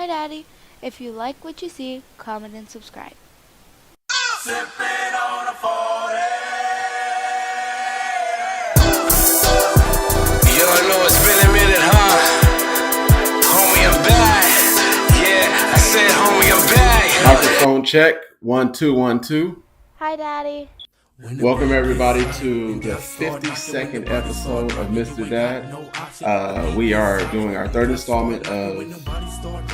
Daddy. If you like what you see, comment and subscribe. Sipping on a 40. Yo, I know it's been a minute, huh? Homie, I'm back. Yeah, I said, homie, I'm back. Microphone check. 1 2 1 2. Hi, Daddy. Welcome everybody to the 52nd episode of Mr. Dad. We are doing our third installment of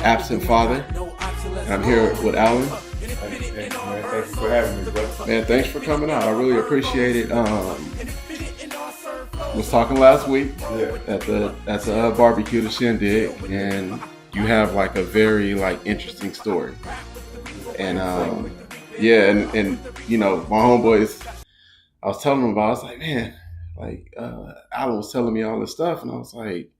Absent Father. And I'm here with Alan. Thanks for having me, bro. Man, thanks for coming out. I really appreciate it. Was talking last week at the barbecue, the shindig, and you have like a very interesting story. And and you know, my homeboys, I was telling them about. I was like, man, Alan was telling me all this stuff, and I was like,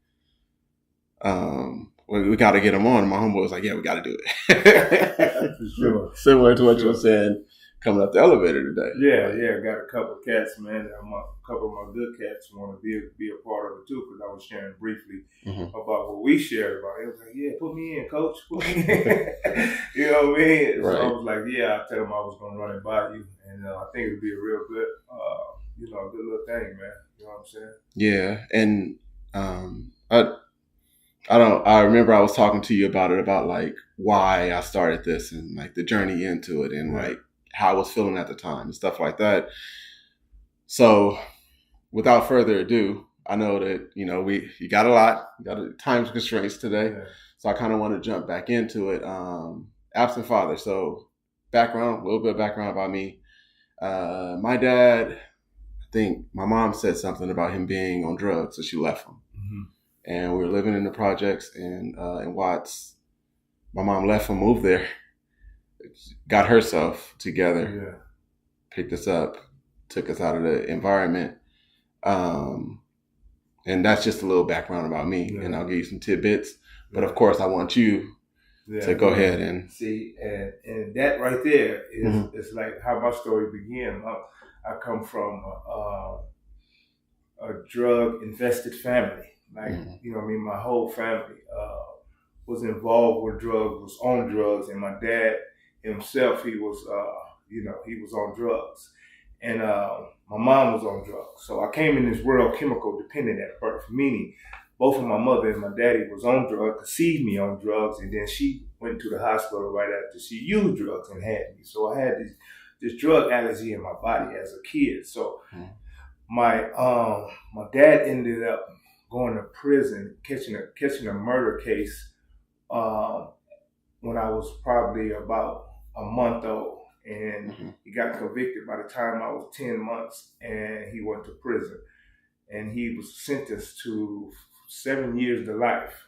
we got to get him on. And my homeboy was like, yeah, we got to do it. For sure. Similar to what you were saying coming up the elevator today. Yeah. Got a couple of cats, man. A couple of my good cats want to be a part of it too, because I was sharing briefly about what we shared about. It was like, yeah, put me in, coach. Put me in. You know what I mean? Right. So I was like, yeah, I tell them I was going to run it by you, and I think it'd be a real good, a good little thing, man. You know what I'm saying? Yeah, and I remember I was talking to you about it, about like why I started this and like the journey into it and like how I was feeling at the time and stuff like that. So without further ado, I know that, you got a lot, you got time constraints today. Yeah. So I kind of want to jump back into it. Absent father. So a little bit of background about me. My dad, I think my mom said something about him being on drugs, so she left him. Mm-hmm. And we were living in the projects in Watts. My mom left him, moved there, got herself together, picked us up, took us out of the environment. And that's just a little background about me. Yeah. And I'll give you some tidbits. But of course, I want you to go ahead and see. And that right there is like how my story began. I come from a drug-infested family. My whole family was involved with drugs, was on drugs, and my dad himself, he was on drugs, and my mom was on drugs. So I came in this world chemical dependent at birth, meaning both of my mother and my daddy was on drugs, conceived me on drugs, and then she went to the hospital right after she used drugs and had me. So I had this drug allergy in my body as a kid. So my dad ended up going to prison, catching a murder case when I was probably about a month old, and he got convicted by the time I was 10 months, and he went to prison, and he was sentenced to 7 years to life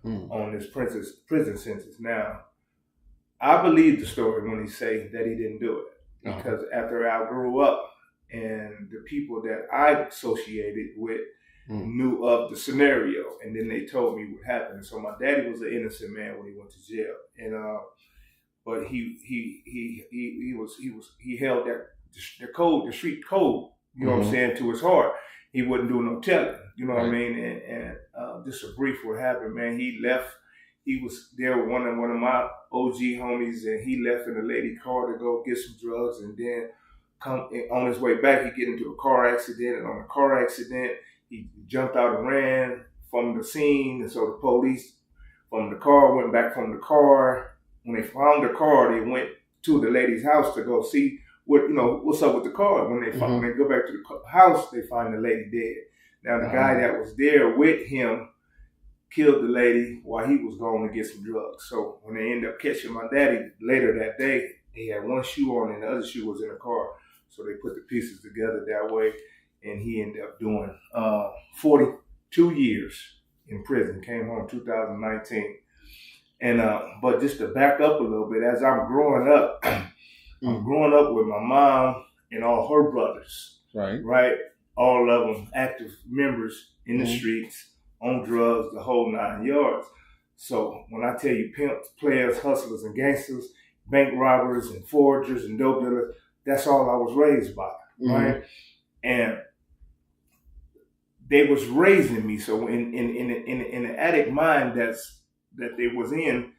on this prison sentence. Now, I believe the story when he say that he didn't do it, because after I grew up and the people that I associated with knew of the scenario, and then they told me what happened. So my daddy was an innocent man when he went to jail, and but he held the street code, you know what I'm saying, to his heart. He wouldn't do no telling, you know what I mean. And just a brief what happened, man. He left. He was there with one of my OG homies, and he left in a lady car to go get some drugs, and then come on his way back, he get into a car accident, and on the car accident, he jumped out and ran from the scene. And so the police from the car went back from the car. When they found the car, they went to the lady's house to go see what's up with the car. When they go back to the house, they find the lady dead. Now the guy that was there with him killed the lady while he was going to get some drugs. So when they ended up catching my daddy later that day, he had one shoe on and the other shoe was in the car. So they put the pieces together that way, and he ended up doing 42 years in prison. Came home 2019. And but just to back up a little bit, as I'm growing up, I'm growing up with my mom and all her brothers. Right? All of them active members in the streets, on drugs, the whole 9 yards. So when I tell you pimps, players, hustlers, and gangsters, bank robbers and forgers and dope dealers, that's all I was raised by, right? And they was raising me. So in the addict mind that they was in,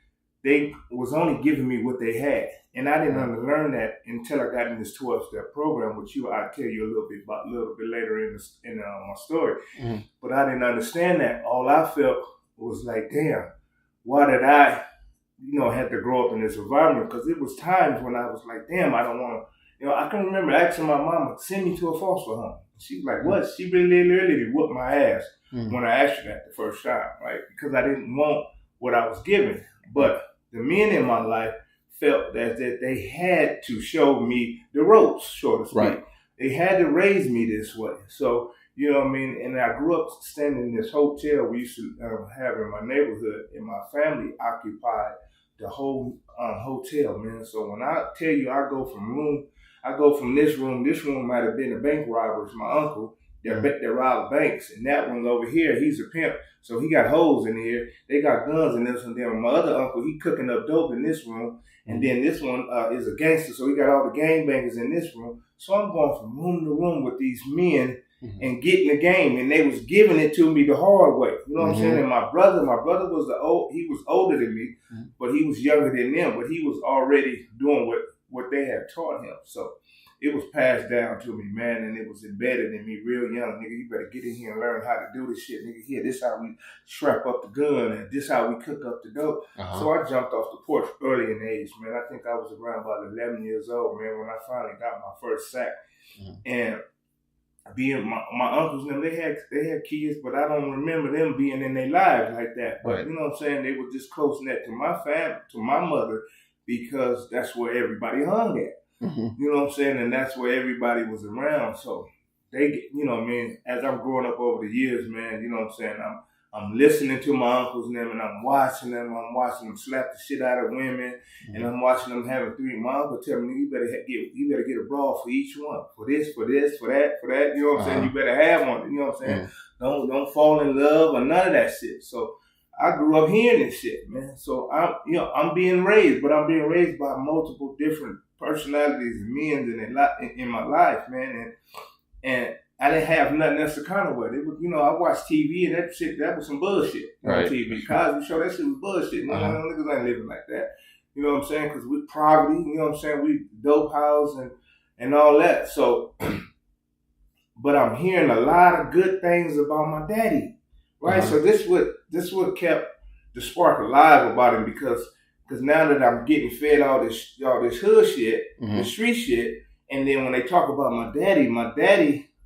they was only giving me what they had. And I didn't learn that until I got in this 12-step program, which I'll tell you a little bit later in my story. Mm-hmm. But I didn't understand that. All I felt was like, damn, why did I, have to grow up in this environment? Because it was times when I was like, damn, I don't want to, I can remember asking my mama, send me to a foster home. She was like, what? She really whooped my ass when I asked her that the first time, right? Because I didn't want what I was given. But the men in my life felt that they had to show me the ropes, so to speak. Right. They had to raise me this way. So, you know what I mean? And I grew up staying in this hotel we used to have in my neighborhood, and my family occupied the whole hotel, man. So when I tell you I go from this room might have been the bank robbers, my uncle, that robbed banks. And that one over here, he's a pimp. So he got holes in here. They got guns in this one. Then my other uncle, he cooking up dope in this room. And then this one is a gangster. So he got all the gangbangers in this room. So I'm going from room to room with these men and getting the game. And they was giving it to me the hard way. You know what I'm saying? And my brother was he was older than me, but he was younger than them. But he was already doing what they had taught him. So it was passed down to me, man, and it was embedded in me real young. Nigga, you better get in here and learn how to do this shit. Nigga, here, this how we strap up the gun, and this how we cook up the dope. So I jumped off the porch early in age, man. I think I was around about 11 years old, man, when I finally got my first sack. And being my uncles and them, they had kids, but I don't remember them being in their lives like that. But you know what I'm saying? They were just close knit to my family, to my mother, because that's where everybody hung at. You know what I'm saying? And that's where everybody was around. So they, as I'm growing up over the years, man, you know what I'm saying? I'm listening to my uncles and them, and I'm watching them slap the shit out of women, and I'm watching them having three. My uncle tell me, you better get a bra for each one, for this, for that. You know what I'm saying? You better have one. You know what I'm saying? Don't fall in love or none of that shit. So I grew up hearing this shit, man. So I'm being raised, but I'm being raised by multiple different personalities and men in my life, man, and I didn't have nothing else to counter with. It was, I watched TV and that was some bullshit on TV. Cosby Show, that shit was bullshit. Niggas ain't living like that. You know what I'm saying? Because we poverty, you know what I'm saying? We dope house and all that. So, but I'm hearing a lot of good things about my daddy, right? So this what kept the spark alive about him, because now that I'm getting fed all this hood shit, the street shit, and then when they talk about my daddy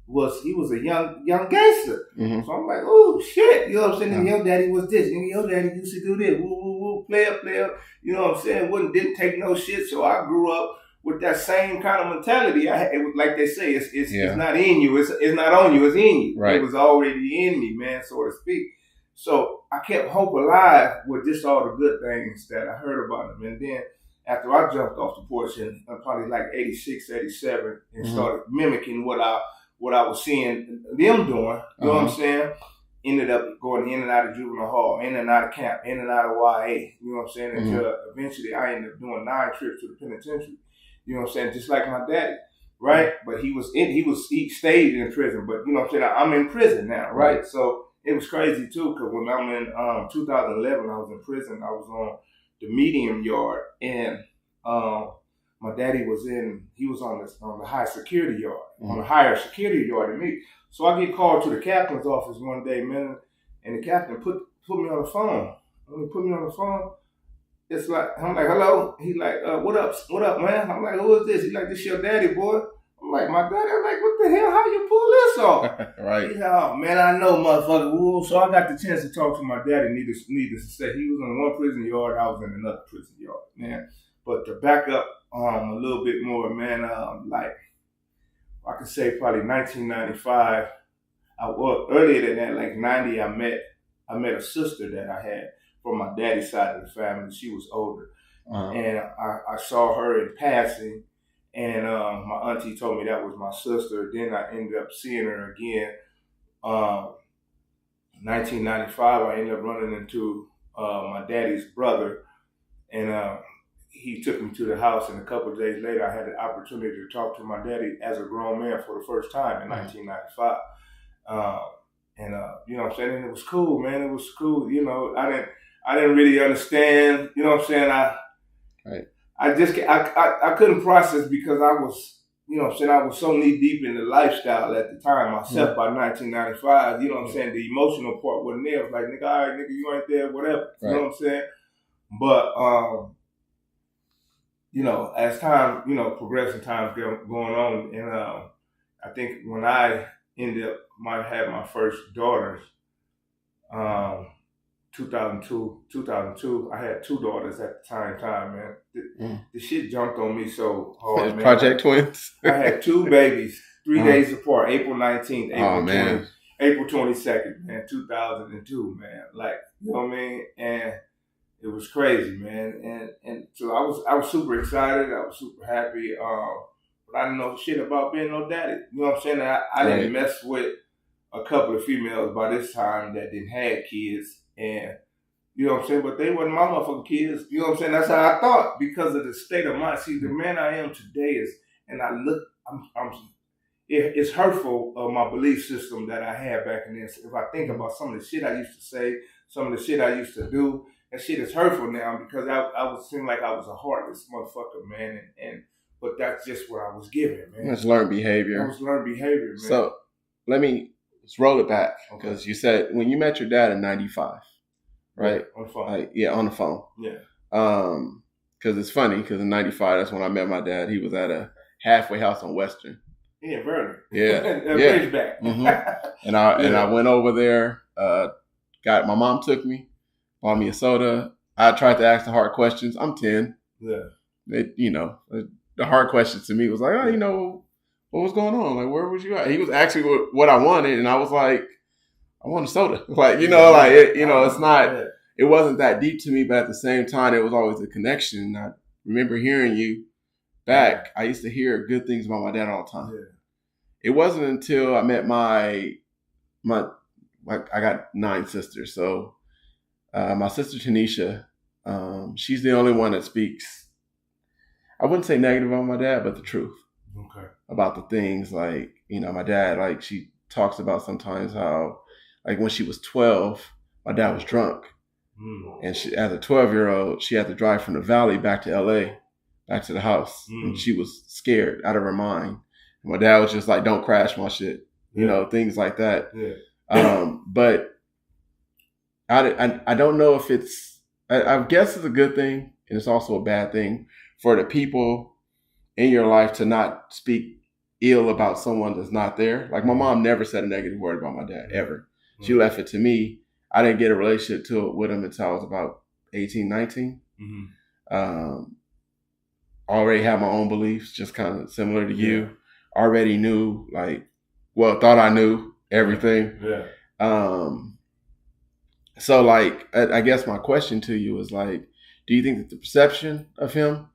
was a young gangster. So I'm like, oh shit, you know what I'm saying? Your daddy was this, and your daddy used to do this, woo, player, you know what I'm saying? Didn't take no shit. So I grew up with that same kind of mentality. It was like they say, it's not in you, it's not on you, it's in you. Right. It was already in me, man, so to speak. So I kept hope alive with just all the good things that I heard about him. And then after I jumped off the porch in probably like 86, 87, and started mimicking what I was seeing them doing, you know what I'm saying? Ended up going in and out of juvenile hall, in and out of camp, in and out of YA, you know what I'm saying? Until eventually I ended up doing 9 trips to the penitentiary, you know what I'm saying? Just like my daddy, right? But he stayed in prison, but you know what I'm saying? I'm in prison now, right? So it was crazy too, because when I'm in 2011, I was in prison. I was on the medium yard, and my daddy was on the high security yard, on a higher security yard than me. So I get called to the captain's office one day, man, and the captain put me on the phone. When he put me on the phone, it's like, I'm like, hello? He like, what up, man? I'm like, who is this? He like, this your daddy, boy. I'm like, my daddy? I'm like, what the hell? How you pull this off? Right. He's like, oh, man, I know, motherfucker. Ooh. So I got the chance to talk to my daddy, needless to say. He was in one prison yard, I was in another prison yard, man. But to back up a little bit more, man, like, I could say probably 1995, earlier than that, like 90, I met a sister that I had from my daddy's side of the family. She was older. And I saw her in passing. And my auntie told me that was my sister. Then I ended up seeing her again. 1995, I ended up running into my daddy's brother, and he took me to the house. And a couple of days later, I had the opportunity to talk to my daddy as a grown man for the first time in 1995. You know what I'm saying? And it was cool, man. It was cool. You know, I didn't really understand. You know what I'm saying? Right. I couldn't process because I was, you know what I'm saying, I was so knee deep in the lifestyle at the time myself by 1995. You know what I'm saying? The emotional part wasn't there. It was like, nigga, all right, nigga, you ain't there, whatever. You know what I'm saying? But, you know, as time, you know, progressing, time's going on, and I think when I had my first daughters, 2002, I had two daughters at the time, man. The shit jumped on me so hard, man. Project Twins. I had two babies, 3 days apart, April 19th, April 22nd, man, 2002, man. Like, you know what I mean? And it was crazy, man. And so I was super excited. I was super happy. But I didn't know shit about being no daddy. You know what I'm saying? I didn't mess with a couple of females by this time that didn't have kids. And, you know what I'm saying? But they wasn't my motherfucking kids. You know what I'm saying? That's how I thought because of the state of mind. See, the man I am today is, and it's hurtful of my belief system that I had back in this. If I think about some of the shit I used to say, some of the shit I used to do, that shit is hurtful now because I would seem like I was a heartless motherfucker, man. But that's just what I was given, man. It's learned behavior. It was learned behavior, man. So let's roll it back because you said when you met your dad in '95, right? Yeah, on the phone. On the phone. Yeah. Because it's funny because in '95 that's when I met my dad. He was at a halfway house on Western. Yeah, Vernon. Yeah. Ridgeback. And I went over there. My mom took me, bought me a soda. I tried to ask the hard questions. I'm 10. Yeah. The hard questions to me was like, what was going on? Like, where was you at? He was asking what I wanted, and I was like, I want a soda. Like, it's not. Yeah. It wasn't that deep to me, but at the same time, it was always a connection. I remember hearing you back. Yeah. I used to hear good things about my dad all the time. Yeah. It wasn't until I met I got 9 sisters, so my sister Tanisha, she's the only one that speaks. I wouldn't say negative about my dad, but the truth. Okay. About the things like, my dad, like she talks about sometimes how, like when she was 12, my dad was drunk. And she, as a 12-year-old, she had to drive from the valley back to LA, back to the house. And she was scared out of her mind. And my dad was just like, don't crash my shit. Things like that. Yeah. But I don't know if I guess it's a good thing. And it's also a bad thing for the people in your life to not speak ill about someone that's not there. Like my mom never said a negative word about my dad, ever. Mm-hmm. She left it to me. I didn't get a relationship with him until I was about 18, 19. Mm-hmm. Already had my own beliefs, just kind of similar to you. Already knew, thought I knew everything. Yeah. So I guess my question to you is do you think that the perception of him,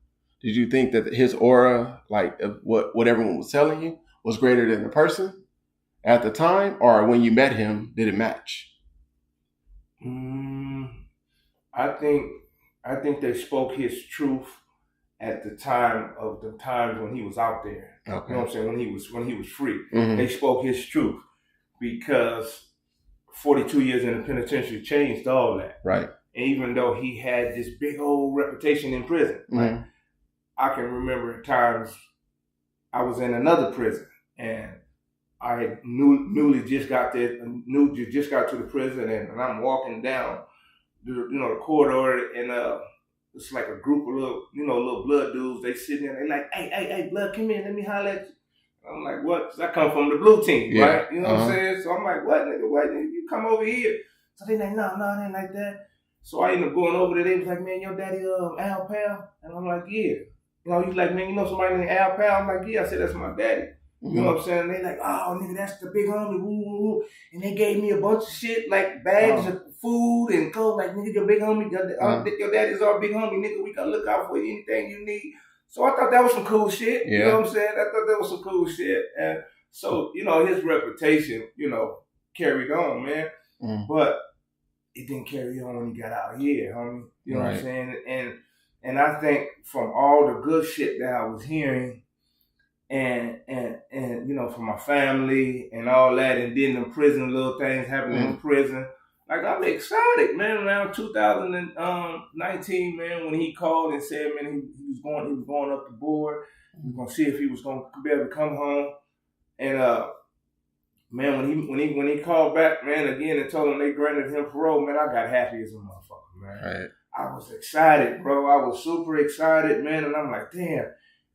did you think that his aura, of what everyone was telling you, was greater than the person at the time, or when you met him, did it match? I think they spoke his truth at the time of the times when he was out there. Okay. You know what I'm saying? When he was free, mm-hmm. They spoke his truth because 42 years in the penitentiary changed all that. Right. And even though he had this big old reputation in prison, mm-hmm. I can remember times I was in another prison and I had newly just got to the prison and I'm walking down the corridor and it's like a group of little blood dudes. They sitting there, they like, hey, blood, come here, let me holler at you. I'm like, what? Because I come from the blue team, right? You know what I'm saying? So I'm like, what, nigga, you come over here. So they like, no, it ain't like that. So I ended up going over there. They was like, man, your daddy Al Pal? And I'm like, yeah. He's like, man, you know somebody named Al Pal? I'm like, yeah. I said, that's my daddy. Mm-hmm. You know what I'm saying? They like, oh, nigga, that's the big homie. Woo, woo, woo. And they gave me a bunch of shit, like bags of food and clothes. Like, nigga, your big homie, your daddy's our big homie, nigga. We can look out for you, anything you need. So I thought that was some cool shit. Yeah. You know what I'm saying? I thought that was some cool shit. And so, his reputation, carried on, man. Mm. But it didn't carry on when he got out here, homie. You know what I'm saying? And I think from all the good shit that I was hearing and from my family and all that, and then the prison, little things happening in prison, like I'm excited, man. Around 2019, man, when he called and said, man, he was going up the board. He was gonna see if he was gonna be able to come home. And man, when he called back, man, again and told him they granted him parole, man, I got happy as a motherfucker, man. Right. I was excited, bro. I was super excited, man. And I'm like, damn,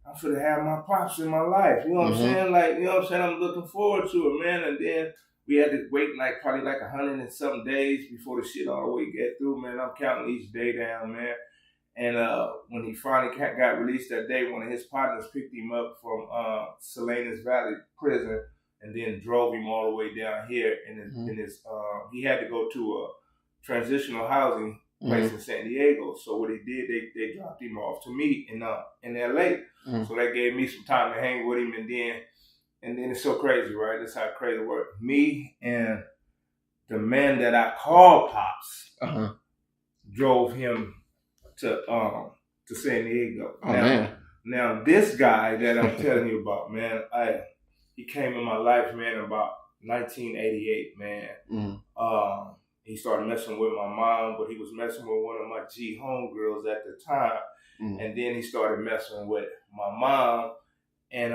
I'm finna have my pops in my life. You know what I'm saying? Like, you know what I'm saying? I'm looking forward to it, man. And then we had to wait probably 100 and something days before the shit all the way get through, man. I'm counting each day down, man. And when he finally got released that day, one of his partners picked him up from Salinas Valley Prison and then drove him all the way down here. And he had to go to a transitional housing place in San Diego. So what he did, they dropped him off to me in LA. So that gave me some time to hang with him, and then it's so crazy, right? That's how crazy it worked. Me and the man that I call Pops drove him to San Diego. Now this guy that I'm telling you about, man, he came in my life, man, about 1988, man. He started messing with my mom, but he was messing with one of my G homegirls at the time. And then he started messing with my mom and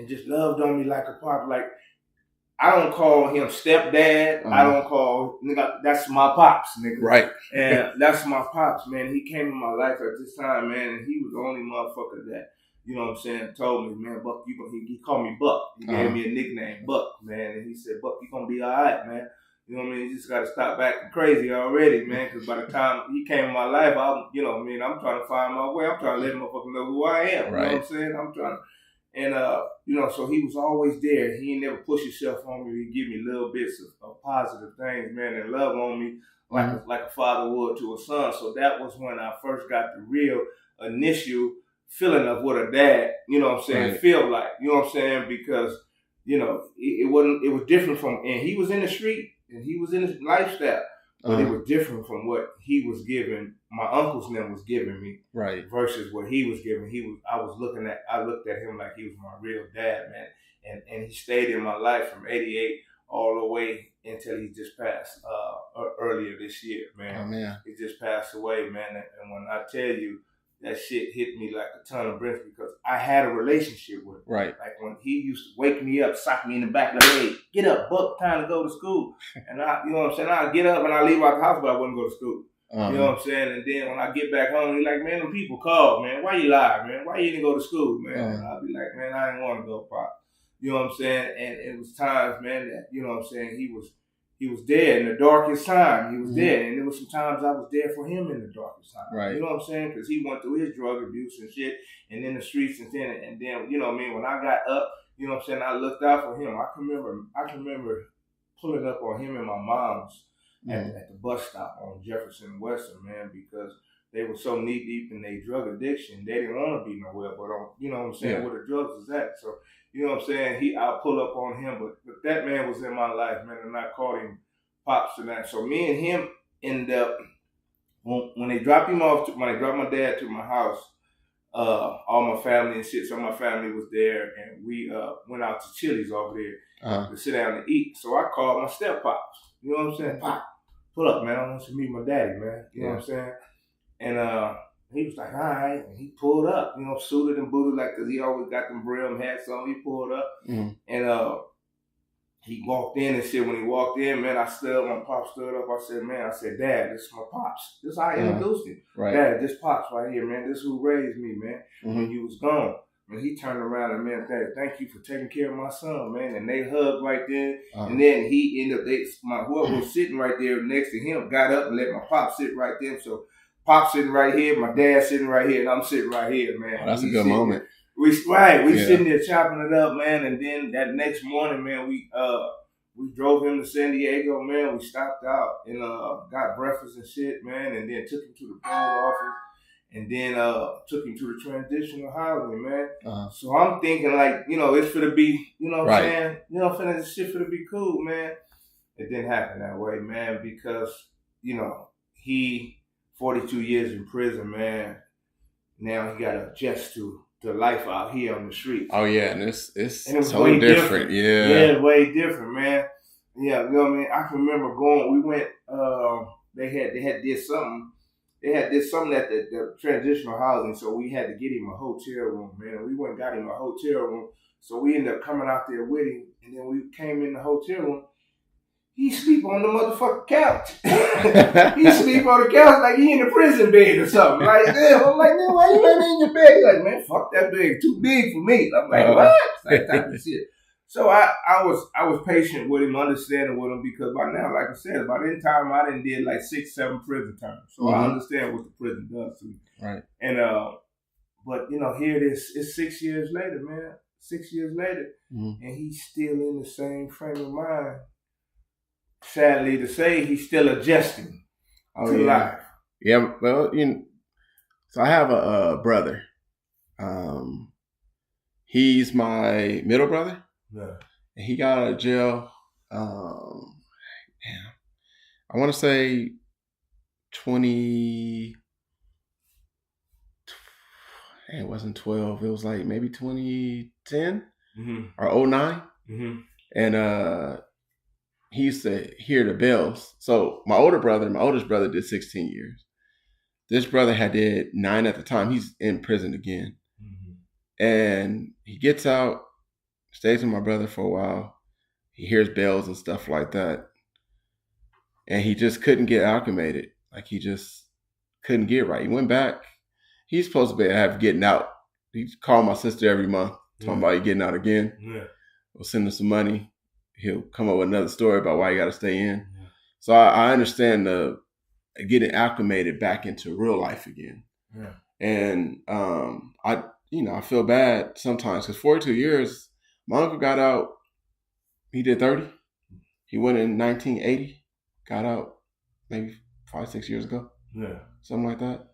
just loved on me like a pop. Like, I don't call him stepdad. I don't call, nigga, that's my pops, nigga. Right. And that's my pops, man. He came in my life at this time, man, and he was the only motherfucker that, you know what I'm saying, told me, man, Buck, he called me Buck. He gave me a nickname, Buck, man. And he said, Buck, you gonna be all right, man. You know what I mean? You just got to stop acting crazy already, man, because by the time he came in my life, I'm trying to find my way. I'm trying to let motherfuckers know who I am. Right. You know what I'm saying? I'm trying to, and, so he was always there. He ain't never push himself on me. He give me little bits of positive things, man, and love on me like a father would to a son. So that was when I first got the real initial feeling of what a dad, you know what I'm saying, feel like. You know what I'm saying? Because, you know, it was different from, and he was in the street, and he was in his lifestyle, but it was different from what he was giving, my uncle's name was giving me, right? Versus what he was giving. I looked at him like he was my real dad, man. And he stayed in my life from 88 all the way until he just passed earlier this year, man. Oh, man. He just passed away, man. And when I tell you, that shit hit me like a ton of bricks because I had a relationship with him. Right. Like when he used to wake me up, sock me in the back of the leg, get up, Buck, time to go to school. And you know what I'm saying? I'd get up and I'd leave out the house, but I wouldn't go to school. You know what I'm saying? And then when I get back home, he's like, man, them people called, man. Why you lie, man? Why you didn't go to school, man? And I'd be like, man, I didn't want to go, Pop. You know what I'm saying? And it was times, man, that, you know what I'm saying, he was there in the darkest time. He was there. And there was some times I was there for him in the darkest time. Right. You know what I'm saying? Because he went through his drug abuse and shit and in the streets and then, you know what I mean, when I got up, you know what I'm saying, I looked out for him. I can remember pulling up on him and my mom's at the bus stop on Jefferson and Western, man, because they were so knee deep in their drug addiction. They didn't want to be nowhere but on, you know what I'm saying, where the drugs is at. So, you know what I'm saying, I pull up on him, but that man was in my life, man, and I called him Pops and that. So me and him ended up, when they dropped him off, when they dropped my dad to my house, all my family and shit, so my family was there, and we went out to Chili's over there to sit down and eat. So I called my step pops. You know what I'm saying? Pop, pull up, man. I want you to meet my daddy, man. You know what I'm saying? And he was like, all right. And he pulled up, you know, suited and booted, like, because he always got them brim hats on. He pulled up. And he walked in and shit. When he walked in, man, my pop stood up. I said, Dad, this is my pops. This is how I introduced him. Right. Dad, this pops right here, man. This is who raised me, man, when you was gone. And he turned around and, man, thank you for taking care of my son, man. And they hugged right there. And then he ended up, whoever was sitting right there next to him got up and let my pop sit right there. So Pop sitting right here, my dad sitting right here, and I'm sitting right here, man. Oh, that's a good moment. We sitting there chopping it up, man. And then that next morning, man, we drove him to San Diego, man. We stopped out and got breakfast and shit, man. And then took him to the parole office. And then took him to the transitional housing, man. So I'm thinking, like, you know, it's for to be, you know what I'm saying? You know, this shit for to be cool, man. It didn't happen that way, man, because, you know, he 42 years in prison, man. Now he got to adjust to life out here on the street. Oh, yeah, and it's so different. Yeah, way different, man. Yeah, you know what I mean? I can remember going, we went, they had did something. They had did something at the transitional housing, so we had to get him a hotel room, man. We went and got him a hotel room. So we ended up coming out there with him, and then we came in the hotel room. He sleep on the motherfucking couch. He sleep on the couch like he in the prison bed or something. Like, yeah, I'm like, man, why you ain't in your bed? He's like, man, fuck that bed, too big for me. I'm like, what? That type of shit. So I was patient with him, understanding with him, because by now, like I said, by that time I done did like 6-7 prison terms. So I understand what the prison does to me. Right. And but you know, here it is. It's 6 years later, man. 6 years later, and he's still in the same frame of mind. Sadly to say, he's still adjusting to life. Yeah, well, so I have a brother. He's my middle brother. Yeah. And he got out of jail. I want to say 20. It wasn't 12. It was like maybe 2010 or 09. And he used to hear the bells. So my oldest brother did 16 years. This brother did 9 at the time. He's in prison again. And he gets out, stays with my brother for a while. He hears bells and stuff like that. And he just couldn't get acclimated. Like, he just couldn't get right. He went back. He's supposed to have getting out. He called my sister every month, talking about he getting out again. Yeah. We'll send him some money. He'll come up with another story about why he got to stay in. Yeah. So I understand the getting acclimated back into real life again. Yeah. And I feel bad sometimes because 42 years, my uncle got out. He did 30. He went in 1980. Got out maybe 5-6 years ago. Yeah. Something like that.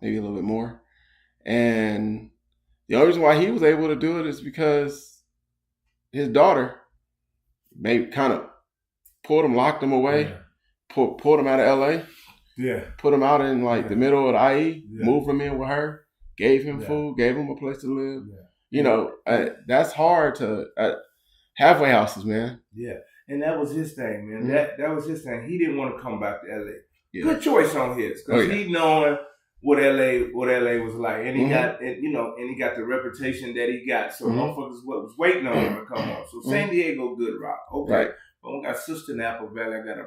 Maybe a little bit more. And the only reason why he was able to do it is because his daughter maybe kind of locked him away, pulled him out of LA. Yeah. Put him out in like the middle of the IE, moved him in with her, gave him food, gave him a place to live. Yeah. That's hard to halfway houses, man. Yeah. And that was his thing, man. Mm-hmm. That was his thing. He didn't want to come back to LA. Yeah. Good choice on his, because he knowing what LA was like, and he got, and he got the reputation that he got. So motherfuckers was waiting on him to come on. So San Diego, good rock, okay. Right. But I got a sister in Apple Valley. I got a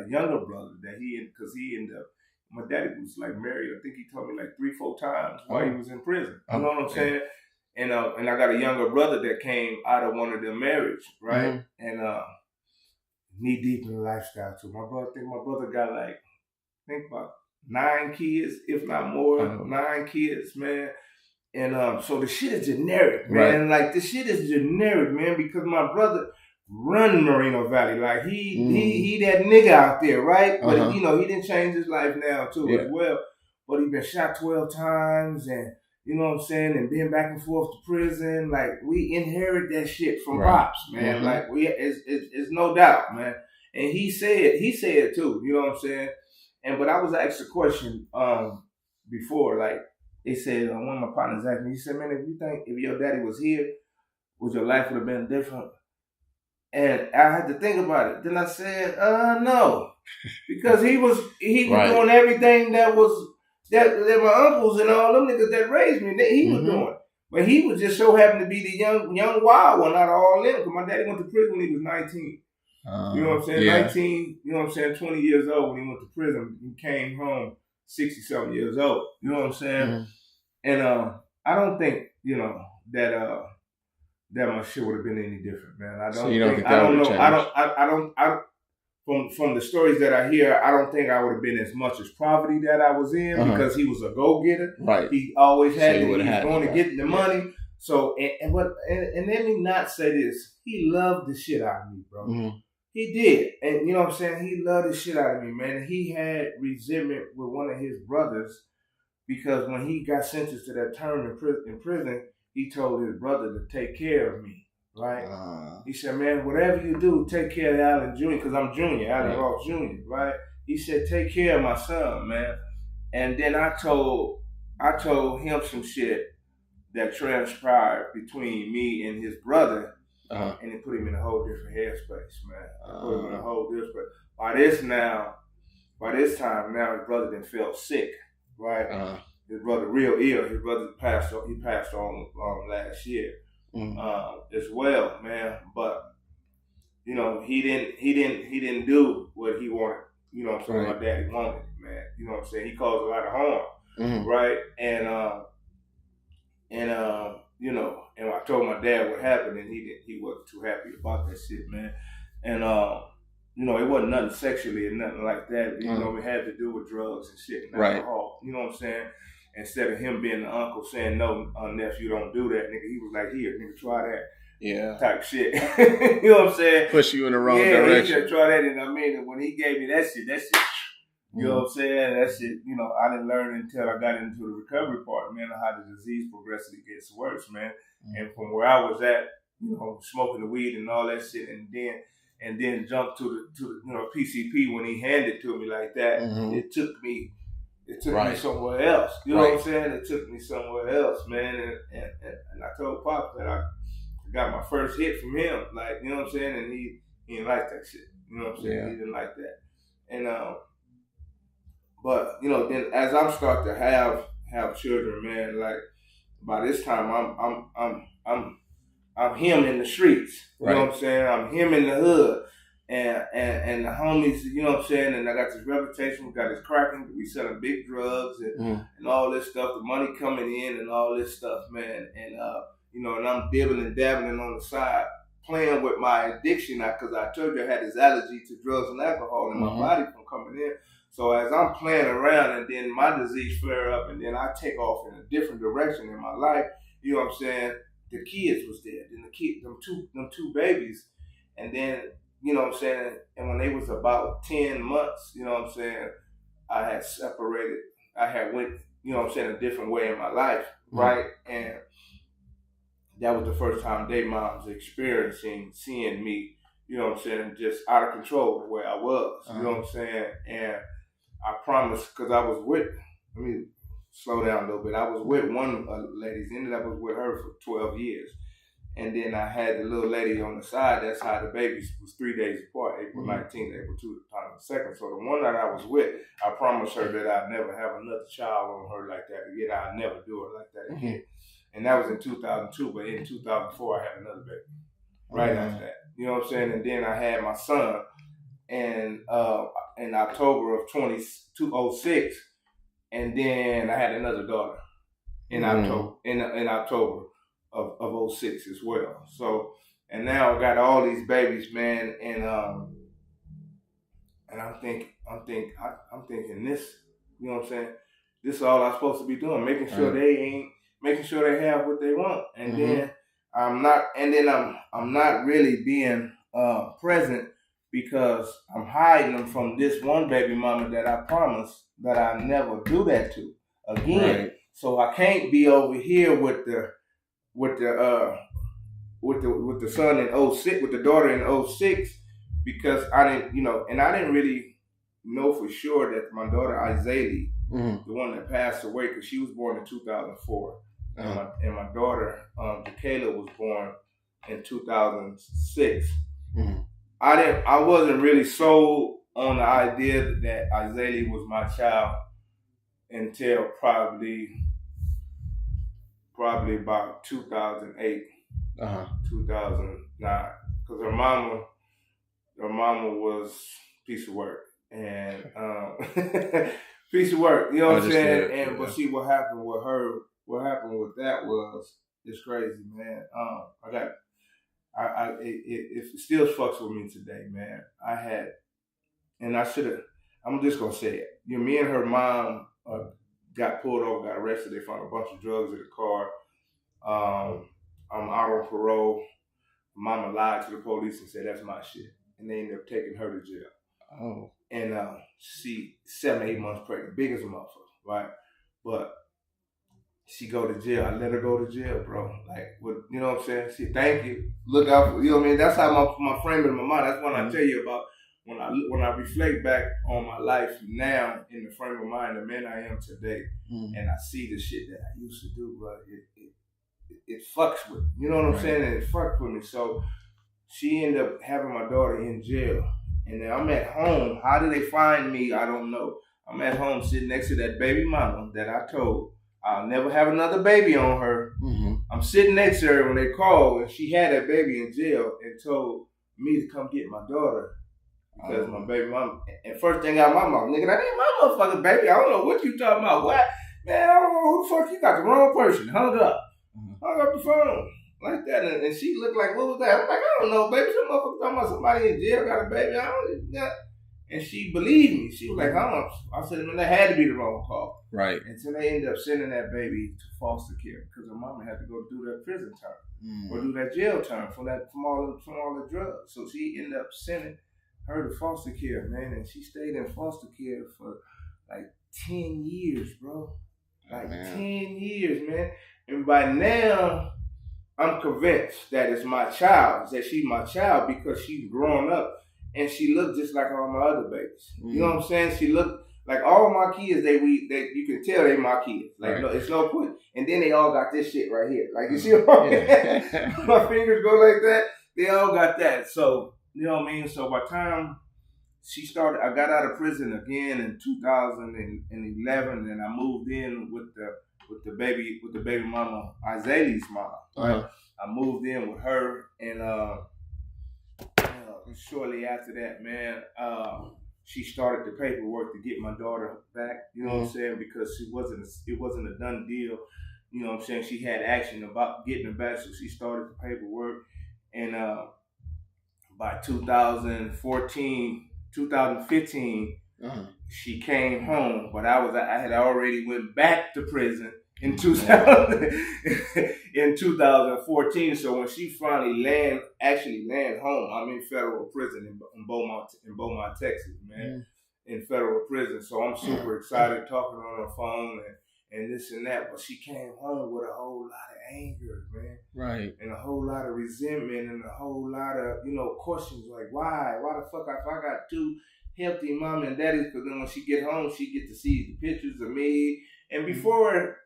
younger brother that because he ended up. My daddy was like married. I think he told me like 3-4 times while he was in prison. You know what I'm saying? And I got a younger brother that came out of one of their marriage, right? And knee deep in the lifestyle too. My brother got like, I think about 9 kids, if not more, 9 kids, man. And so the shit is generic, man. Right. Like the shit is generic, man, because my brother run Moreno Valley. Like he that nigga out there, right? But he didn't change his life now too as well. But he been shot 12 times, and you know what I'm saying, and been back and forth to prison. Like, we inherit that shit from Pops, man. Like, it's no doubt, man. And he said too, you know what I'm saying? But I was asked a question before, like, they said, one of my partners asked me, he said, man, if your daddy was here, would your life would have been different? And I had to think about it. Then I said, no. Because he was doing everything that my uncles and all them niggas that raised me, he was doing. But he was just so happened to be the young wild one out of all them. Because my daddy went to prison when he was 19. You know what I'm saying? Yeah. 19, you know what I'm saying? 20 years old when he went to prison. He came home 60-something years old. You know what I'm saying? And I don't think, that my shit would have been any different, man. From the stories that I hear, I don't think I would have been as much as poverty that I was in because he was a go-getter. Right. He always had he was going to get the money. So, and let me not say this. He loved the shit out of me, bro. He did. And you know what I'm saying? He loved the shit out of me, man. And he had resentment with one of his brothers because when he got sentenced to that term in prison, he told his brother to take care of me. Right? He said, man, whatever you do, take care of Allen Jr., because I'm Junior, Allen Ross Jr., right? He said, take care of my son, man. And then I told him some shit that transpired between me and his brother and it put him in a whole different headspace, man. Put him in a whole different. By this time now, his brother then fell sick, right? His brother real ill. His brother passed on last year, as well, man. But you know, he didn't do what he wanted. You know what I'm saying? My daddy wanted, man. You know what I'm saying? He caused a lot of harm, right? And you know, and I told my dad what happened, and he wasn't too happy about that shit, man. And you know, it wasn't nothing sexually or nothing like that. You know, it had to do with drugs and shit and alcohol. You know what I'm saying? Instead of him being the uncle saying, no, nephew, don't do that, nigga, he was like, here, nigga, try that. Yeah. Type shit. You know what I'm saying? Push you in the wrong direction. Yeah, he try that, and I mean, and when he gave me that shit, you know what I'm saying? That shit, you know, I didn't learn until I got into the recovery part, man, of how the disease progressively gets worse, man. And from where I was at, you know, smoking the weed and all that shit, and then jumped to the you know, PCP when he handed it to me like that, it took me somewhere else. You know what I'm saying? It took me somewhere else, man. And I told Pop that I got my first hit from him, like, you know what I'm saying? And he didn't like that shit. You know what I'm saying? Yeah. He didn't like that. And but you know, then as I'm starting to have children, man, like by this time I'm him in the streets. You know what I'm saying? I'm him in the hood. And the homies, you know what I'm saying? And I got this reputation, we got this cracking, we selling big drugs and all this stuff, the money coming in and all this stuff, man. And you know, and I'm dibbling and dabbling on the side, playing with my addiction now, because I told you I had this allergy to drugs and alcohol in my body from coming in. So as I'm playing around, and then my disease flare up, and then I take off in a different direction in my life, you know what I'm saying? The kids was there, and them two babies, and then, you know what I'm saying? And when they was about 10 months, you know what I'm saying, I had separated. I had went, you know what I'm saying, a different way in my life, right? And that was the first time they moms seeing me, you know what I'm saying, just out of control the way I was, you know what I'm saying? And I promised, because I was with, let me slow down a little bit. I was with one lady, ended up with her for 12 years. And then I had the little lady on the side. That's how the babies was 3 days apart, April 19th, April 2nd. So the one that I was with, I promised her that I'd never have another child on her like that again. I'd never do her like that again. And that was in 2002, but in 2004, I had another baby. Right after that. You know what I'm saying? And then I had my son in October of 2006, and then I had another daughter in October of 06 as well. So, and now I got all these babies, man, and I'm thinking this, you know what I'm saying? This is all I'm supposed to be doing, making sure they have what they want, and then I'm not really being present, because I'm hiding them from this one baby mama that I promised that I never do that to again. Right. So I can't be over here with the son in 06, with the daughter in 06, because I didn't, you know, and I didn't really know for sure that my daughter Isaiah, the one that passed away, because she was born in 2004, and my daughter Kayla was born in 2006. I wasn't really sold on the idea that Isaiah was my child until probably about 2008, 2009, because her mama was a piece of work, and piece of work, you know what I'm saying? And but see what happened with her. What happened with that was, it's crazy, man. It still fucks with me today, man. I'm just gonna say it. You know, me and her mom got pulled over, got arrested. They found a bunch of drugs in the car. I'm out on parole. Mama lied to the police and said that's my shit, and they ended up taking her to jail. Oh. And she 7-8 months pregnant, big as a motherfucker, right? But she go to jail. I let her go to jail, bro. Like, you know what I'm saying? She, thank you. Look out for, you know what I mean? That's how my frame in my mind. That's what I tell you about when I reflect back on my life now in the frame of mind, the man I am today, and I see the shit that I used to do, bro. It fucks with me. You know what I'm saying? And it fucks with me. So she ended up having my daughter in jail. And then I'm at home. How did they find me? I don't know. I'm at home sitting next to that baby mama that I told I'll never have another baby on her. Mm-hmm. I'm sitting next to her when they called, and she had that baby in jail and told me to come get my daughter because my baby mama. And first thing out of my mouth, nigga, that ain't my motherfucking baby. I don't know what you talking about. What? Man, I don't know who the fuck you got the wrong person. Hung up the phone. Like that, and she looked like, what was that? I'm like, I don't know, baby. Some motherfucker talking about somebody in jail got a baby. I don't know. And she believed me. She was like, I said, man, that had to be the wrong call. Right. And so they ended up sending that baby to foster care because her mama had to go do that prison term or do that jail term from all the drugs. So she ended up sending her to foster care, man, and she stayed in foster care for like 10 years, bro. Like 10 years, man. And by now, I'm convinced that it's my child, that she's my child because she's grown up and she looked just like all my other babies. You know what I'm saying? She looked like all my kids. They you can tell they my kids. Like no, it's no point. And then they all got this shit right here. Like you see what I mean? My fingers go like that. They all got that. So you know what I mean. So by the time she started, I got out of prison again in 2011, and I moved in with the baby mama, Isaiah's mom. Right? I moved in with her, and shortly after that, man, she started the paperwork to get my daughter back. You know what I'm saying? Because it wasn't a done deal. You know what I'm saying? She had action about getting her back, so she started the paperwork, and by 2015. She came home, but I had already went back to prison in 2014. So when she finally landed home, I'm in federal prison in Beaumont, Texas, man, in federal prison. So I'm super excited talking on the phone and this and that. But she came home with a whole lot of anger, man, right, and a whole lot of resentment and a whole lot of questions like why the fuck if I got two healthy mom and daddies, because then when she get home she get to see the pictures of me. And before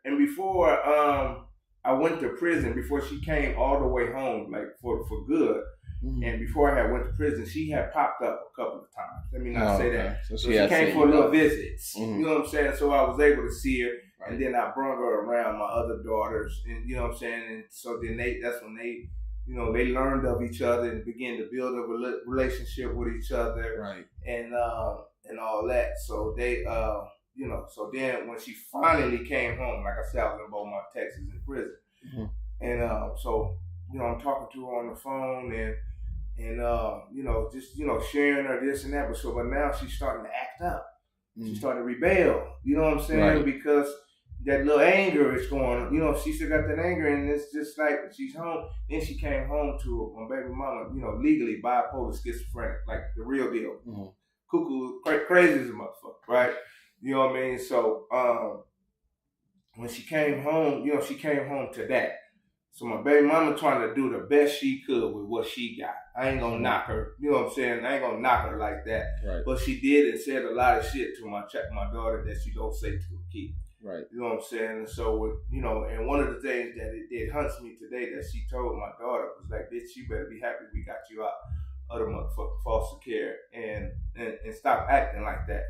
I went to prison, before she came all the way home, like for good, and before I had went to prison, she had popped up a couple of times. Let me not say that. So she came for little visits. You know what I'm saying? So I was able to see her, and then I brought her around my other daughters, and you know what I'm saying. And so then that's when they learned of each other and began to build a relationship with each other, right? And all that. So they so then when she finally came home, like I said, I was in Beaumont, Texas, in prison. And so, I'm talking to her on the phone and just, sharing her this and that. But now she's starting to act up. She's starting to rebel. You know what I'm saying? Right. Because that little anger is going, she still got that anger, and it's just like she's home. Then she came home to my baby mama, legally bipolar schizophrenic, like the real deal. Cuckoo, crazy as a motherfucker, right? You know what I mean? So when she came home, she came home to that. So my baby mama trying to do the best she could with what she got. I ain't gonna knock her. You know what I'm saying? I ain't gonna knock her like that. Right. But she did and said a lot of shit to my daughter that she don't say to a kid. Right. You know what I'm saying? And so, and one of the things that it hunts me today that she told my daughter was like, bitch, you better be happy we got you out of the motherfucking foster care and stop acting like that.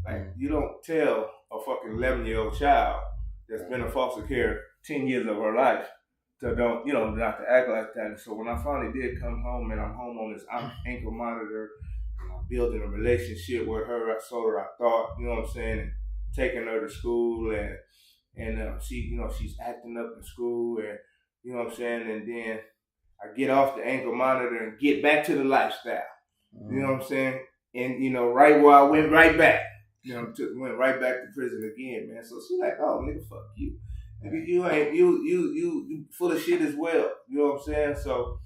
Like, you don't tell a fucking 11-year-old child that's been in foster care 10 years of her life to not to act like that. And so when I finally did come home, and I'm home on this ankle monitor, and I'm building a relationship with her, I told her I thought, you know what I'm saying, and taking her to school, and she, she's acting up in school, and you know what I'm saying, and then I get off the ankle monitor and get back to the lifestyle. You know what I'm saying? And right where I went right back. Went right back to prison again, man. So she's like, "Oh, nigga, fuck you. Nigga, you ain't you full of shit as well." You know what I'm saying? So,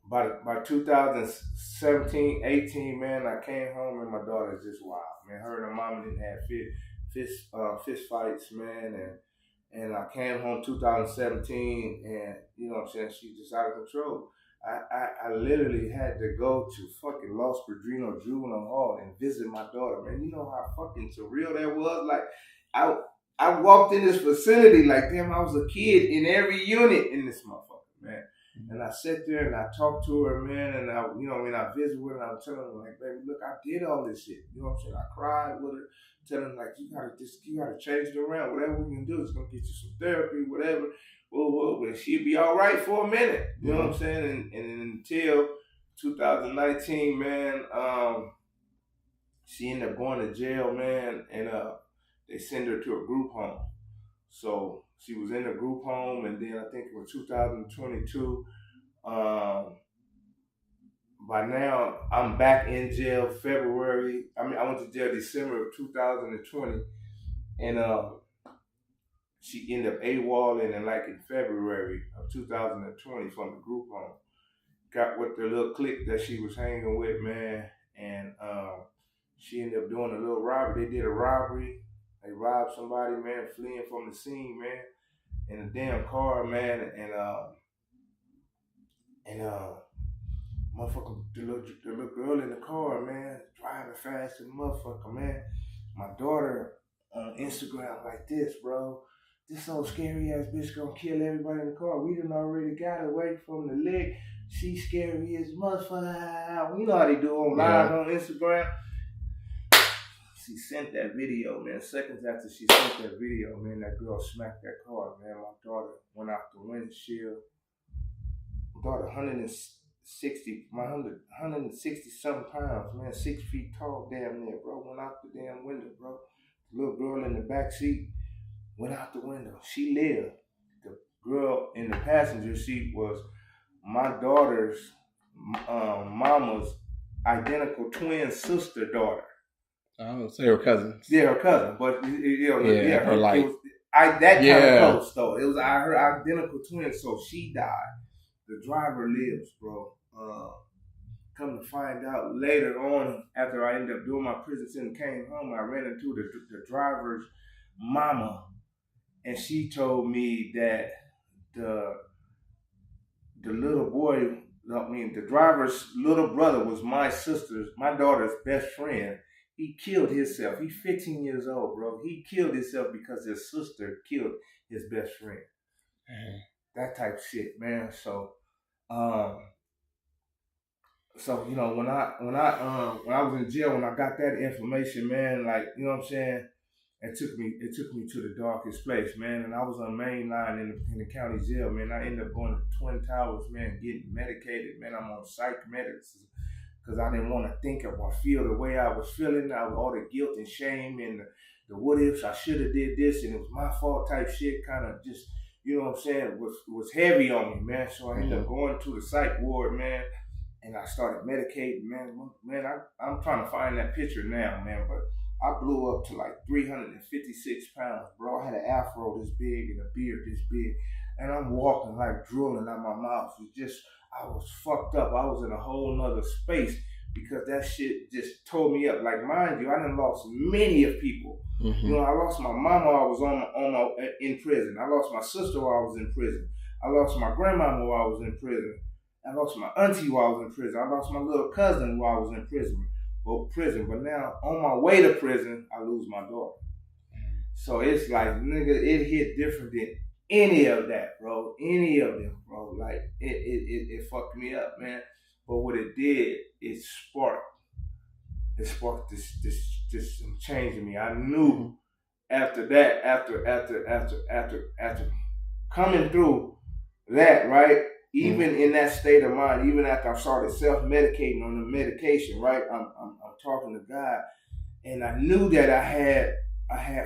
by 2017, 18, man, I came home and my daughter's just wild, man. Her and her mama didn't have fist fights, man, and I came home 2017, and you know what I'm saying, she's just out of control. I literally had to go to fucking Los Padrinos Juvenile Hall and visit my daughter, man. You know how fucking surreal that was? Like, I walked in this facility like, damn, I was a kid in every unit in this motherfucker, man. And I sat there and I talked to her, man, and I, you know, what I mean, I visited with her and I was telling her, like, baby, look, I did all this shit. You know what I'm saying? I cried with her, telling her, like, you gotta change it around. Whatever we can do is gonna get you some therapy, whatever. Well, she'd be all right for a minute. You know what I'm saying? And until 2019, man, she ended up going to jail, man, and they sent her to a group home. So she was in a group home, and then I think it was 2022. By now, I'm back in jail February. I mean, I went to jail December of 2020, and she ended up AWOLing in February of 2020 from the group home. Got with the little clique that she was hanging with, man, and she ended up doing a little robbery. They did a robbery. They robbed somebody, man, fleeing from the scene, man, in a damn car, man, and motherfucker, the little girl in the car, man, driving fast as a motherfucker, man. My daughter on Instagram like this, bro. This old scary ass bitch gonna kill everybody in the car. We done already got away from the lick. She scary as motherfucker. You know how they do on live on Instagram. She sent that video, man. Seconds after she sent that video, man, that girl smacked that car, man. My daughter went out the windshield. My daughter 160 something pounds, man, 6 feet tall, damn near, bro. Went out the damn window, bro. The little girl in the back seat went out the window. She lived. The girl in the passenger seat was my daughter's mama's identical twin sister daughter. Oh, so her cousins. Yeah, her cousin, but her like it was, that kind of close though. It was her identical twin, so she died. The driver lives, bro. Come to find out later on, after I ended up doing my prison sentence, came home, I ran into the driver's mama, and she told me that the little boy, the driver's little brother was my daughter's best friend. He killed himself. He's 15 years old, bro. He killed himself because his sister killed his best friend. That type of shit, man. So, you know, when I was in jail, when I got that information, man, like, you know what I'm saying, it took me to the darkest place, man. And I was on main line in the county jail, man. I ended up going to Twin Towers, man, getting medicated, man. I'm on psych medicine because I didn't want to think or feel the way I was feeling. All the guilt and shame and the what ifs. I should have did this and it was my fault type shit. Kind of just, you know what I'm saying, was heavy on me, man. So I ended up going to the psych ward, man. And I started medicating, man. Man, I'm trying to find that picture now, man. But I blew up to like 356 pounds, bro. I had an afro this big and a beard this big. And I'm walking like drooling out my mouth. I was fucked up. I was in a whole nother space because that shit just tore me up. Like, mind you, I done lost many of people. You know, I lost my mama while I was in prison. I lost my sister while I was in prison. I lost my grandmama while I was in prison. I lost my auntie while I was in prison. I lost my little cousin while I was in prison. But now, on my way to prison, I lose my daughter. So it's like, nigga, it hit different than any of that, bro. Any of them, bro. Like, it fucked me up, man. But what it did, it sparked this change in me. I knew after that, after coming through that, right? Even in that state of mind, even after I started self-medicating on the medication, right? I'm talking to God, and I knew that I had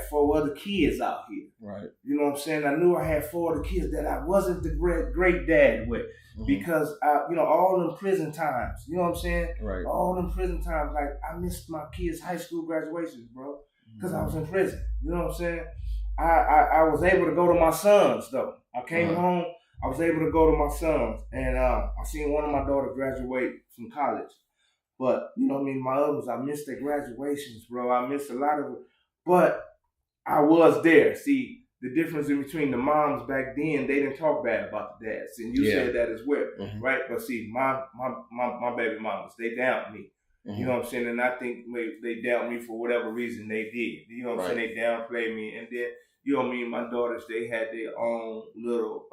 4 other kids out here. Right. You know what I'm saying? I knew I had 4 other kids that I wasn't the great dad with because all them prison times. You know what I'm saying? Right. All them prison times, like I missed my kids' high school graduations, bro, because I was in prison. You know what I'm saying? I was able to go to my sons though. I came home. I was able to go to my sons, and I seen one of my daughters graduate from college. But, you know what I mean, my others, I missed their graduations, bro. I missed a lot of it. But I was there. See, the difference in between the moms back then, they didn't talk bad about the dads. And you said that as well, right? But see, my baby mamas, they doubted me. You know what I'm saying? And I think they doubted me for whatever reason they did. You know what I'm saying? They downplayed me. And then, you know what I mean, my daughters, they had their own little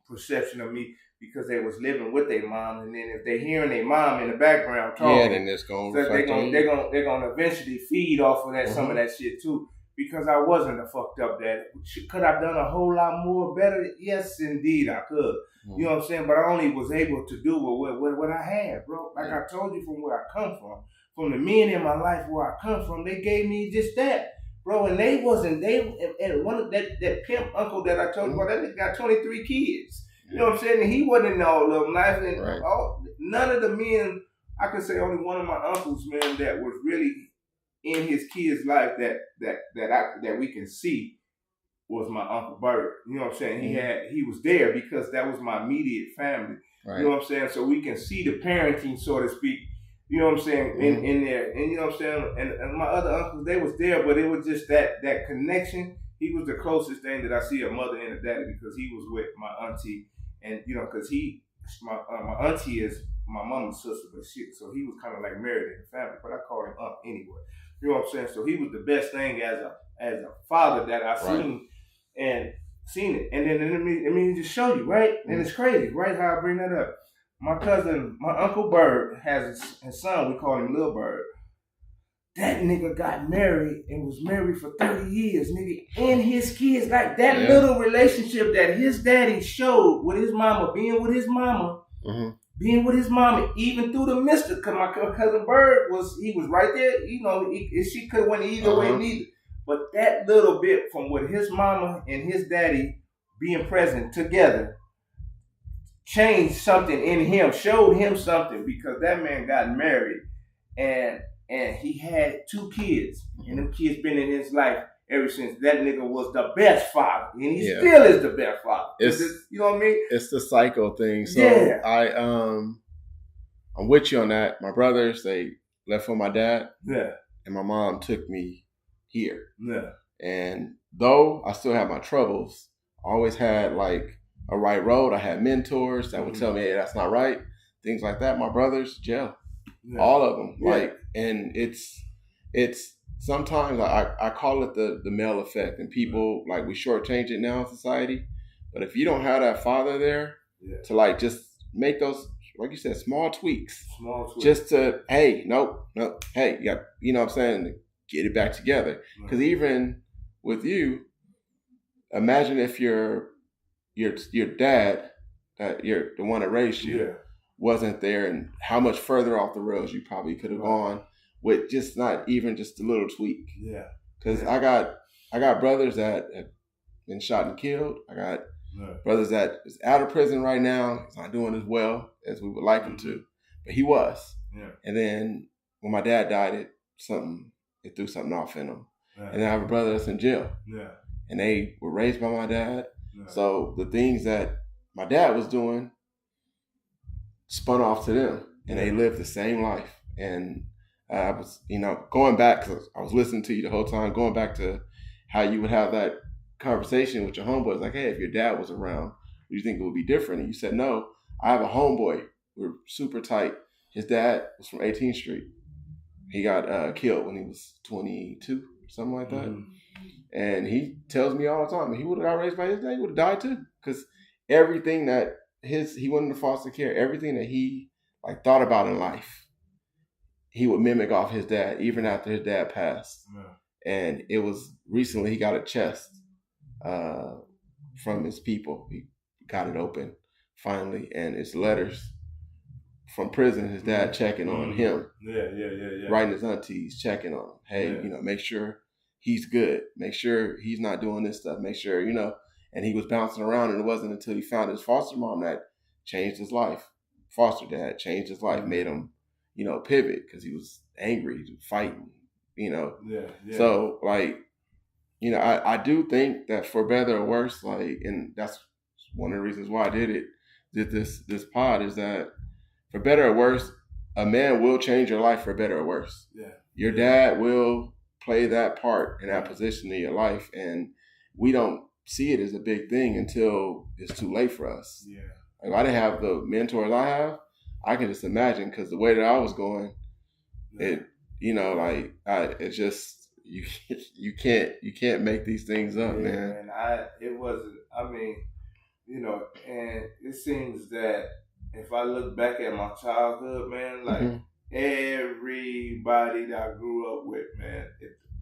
perception of me. because they was living with their mom, and then if they hearing their mom in the background talking, then it's gonna so reflect on you. they're gonna eventually feed off of that some of that shit too. Because I wasn't a fucked up dad. Could I have done a whole lot more better? Yes, indeed, I could. You know what I'm saying? But I only was able to do what I had, bro. Like I told you, from where I come from the men in my life where I come from, they gave me just that, bro. And and one of that pimp uncle that I told you about, that nigga got 23 kids. You know what I'm saying? And he wasn't in all of them life. And none of the men, I could say only one of my uncles, man, that was really in his kid's life that we can see was my Uncle Bert. You know what I'm saying? He was there because that was my immediate family. Right. You know what I'm saying? So we can see the parenting, so to speak. You know what I'm saying? In there. And you know what I'm saying? And my other uncles, they was there, but it was just that connection. He was the closest thing that I see a mother and a daddy, because he was with my auntie. And you know, because my auntie is my mama's sister, but so he was kind of like married in the family, but I called him Unc anyway. You know what I'm saying? So he was the best thing as a father that I seen it. And then let me just show you, right? And it's crazy, right? How I bring that up. My Uncle Bird has his son, we call him Lil Bird. That nigga got married and was married for 30 years, nigga. And his kids, like that little relationship that his daddy showed with his mama, being with his mama, even through the mister. Because my cousin Bird was right there. You know, she could have went either way neither. But that little bit from with his mama and his daddy being present together changed something in him, showed him something, because that man got married and he had 2 kids. And them kids been in his life ever since. That nigga was the best father. And he still is the best father. You know what I mean? It's the cycle thing. So I'm with you on that. My brothers, they left for my dad. Yeah. And my mom took me here. Yeah. And though I still have my troubles, I always had like a right road. I had mentors that would tell me, hey, that's not right. Things like that. My brothers, jail. Yeah. All of them. Yeah. Like, and it's sometimes I call it the male effect, and people like we shortchange it now in society. But if you don't have that father there to like just make those, like you said, small tweaks, just to, hey, nope, hey, you know what I'm saying, get it back together. Because even with you, imagine if your dad, you're the one that raised you, wasn't there, and how much further off the rails you probably could have gone with just not even just a little tweak. Yeah. Because I got brothers that have been shot and killed. I got brothers that is out of prison right now. He's not doing as well as we would like him to, but he was. Yeah. And then when my dad died, it threw something off in him. Yeah. And then I have a brother that's in jail. Yeah. And they were raised by my dad. Yeah. So the things that my dad was doing spun off to them, and they lived the same life. And I was, going back, because I was listening to you the whole time, going back to how you would have that conversation with your homeboys, like, hey, if your dad was around, do you think it would be different? And you said, no, I have a homeboy. We're super tight. His dad was from 18th Street. He got killed when he was 22, something like that. Mm-hmm. And he tells me all the time, he would have got raised by his dad, he would have died too. Because everything that he went into foster care, everything that he like thought about in life, he would mimic off his dad, even after his dad passed. Yeah. And it was recently he got a chest from his people. He got it open finally, and it's letters from prison. His dad checking on him. Yeah. Writing his aunties, checking on him. Hey, make sure he's good. Make sure he's not doing this stuff. Make sure, And he was bouncing around, and it wasn't until he found his foster mom that changed his life. Foster dad changed his life, made him, pivot, because he was angry, he was fighting, Yeah. So, like, I do think that for better or worse, like, and that's one of the reasons why I did this pod, is that for better or worse, a man will change your life for better or worse. Yeah. Your dad will play that part in that position in your life, and we don't see it as a big thing until it's too late for us. Yeah. If I didn't have the mentors I have, I can just imagine, because the way that I was going, it's just you can't make these things up, man. And it wasn't. I mean, you know, and it seems that if I look back at my childhood, man, like everybody that I grew up with, man,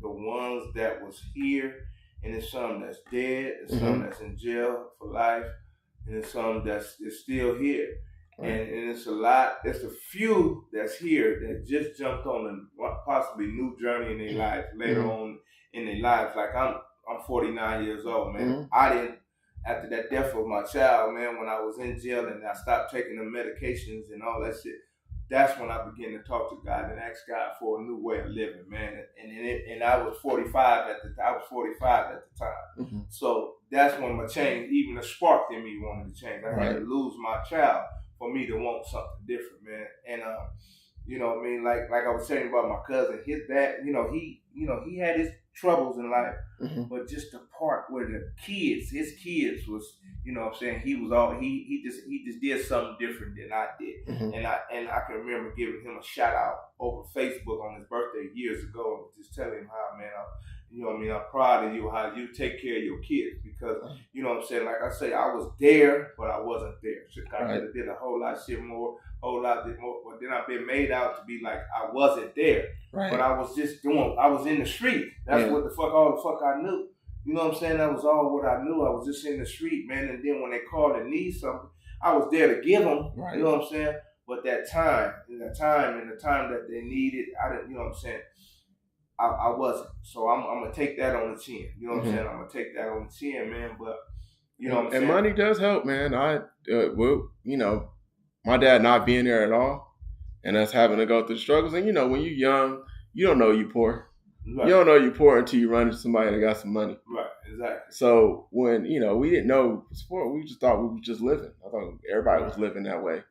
the ones that was here, and there's some that's dead, there's some that's in jail for life, and there's some that's is still here. Right. And it's a lot, it's a few that's here that just jumped on a possibly new journey in their life later on in their lives. Like I'm 49 years old, man. I didn't, after that death of my child, man, when I was in jail and I stopped taking the medications and all that shit, that's when I began to talk to God and ask God for a new way of living, man. And I was 45 at the time. So that's when my change, even the spark in me wanted to change. I had to lose my child for me to want something different, man. And you know what I mean, like I was saying about my cousin, his dad, he had his troubles in life, but just the part where his kids was, you know what I'm saying, he just did something different than I did. And I can remember giving him a shout out over Facebook on his birthday years ago, and just telling him how, man, I'm proud of you, how you take care of your kids, because, you know what I'm saying, like I say, I was there, but I wasn't there. So I could have did a whole lot more, but then I've been made out to be like I wasn't there. Right. But I was in the street. That's all the fuck I knew. You know what I'm saying? That was all what I knew. I was just in the street, man. And then when they called and need something, I was there to give them. Right. You know what I'm saying? But that time, and the time that they needed, I didn't, you know what I'm saying? I wasn't. So I'm going to take that on the chin. You know what I'm saying? I'm going to take that on the chin, man. But, you know what I'm saying? And money does help, man. My dad not being there at all and us having to go through struggles. And, when you're young, you don't know you're poor. Right. You don't know you're poor until you run into somebody that got some money. Right, exactly. So when, we didn't know sport, we just thought we were just living. I thought everybody was living that way.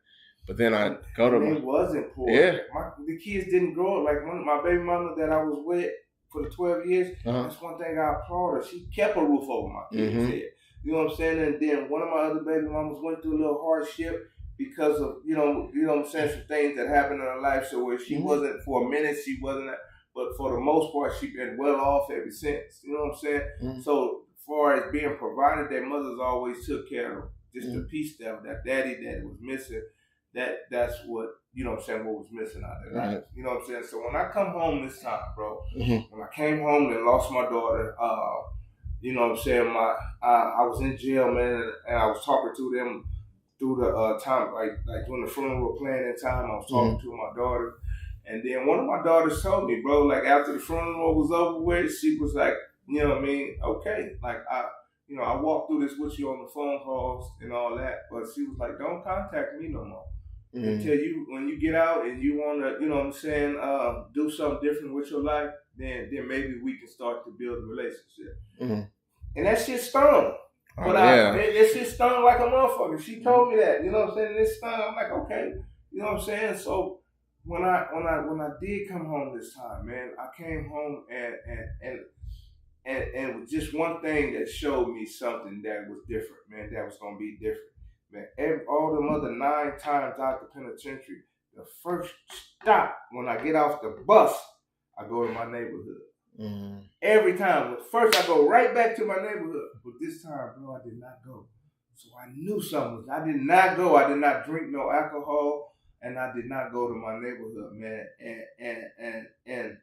But then I go to it wasn't poor. Yeah. The kids didn't grow up. Like my baby mama that I was with for the 12 years, that's one thing I applaud her. She kept a roof over my kids' head. You know what I'm saying? And then one of my other baby mamas went through a little hardship because of, you know what I'm saying, some things that happened in her life. So where she wasn't, for a minute, she wasn't, but for the most part, she been well off ever since. You know what I'm saying? So as far as being provided, their mothers always took care of them. Just the piece that daddy that was missing. That's what, you know what I'm saying, what was missing out there. Right. You know what I'm saying? So when I come home this time, bro, when I came home and lost my daughter, you know what I'm saying, I was in jail, man, and I was talking to them through the time, like when the funeral planning time, I was talking to my daughter. And then one of my daughters told me, bro, like after the funeral was over with, she was like, you know what I mean, okay, like I walked through this with you on the phone calls and all that, but she was like, don't contact me no more. Until when you get out and you want to, you know what I'm saying, do something different with your life, then maybe we can start to build a relationship. And that shit stung. But that shit stung like a motherfucker. She told me that, you know what I'm saying? It stung. I'm like, okay, you know what I'm saying? So when I did come home this time, man, I came home and with just one thing that showed me something that was different, man, that was gonna be different. Man, all them other 9 times out the penitentiary, the first stop when I get off the bus, I go to my neighborhood. Every time. First, I go right back to my neighborhood. But this time, bro, I did not go. So I knew something. I did not go. I did not drink no alcohol, and I did not go to my neighborhood, man. And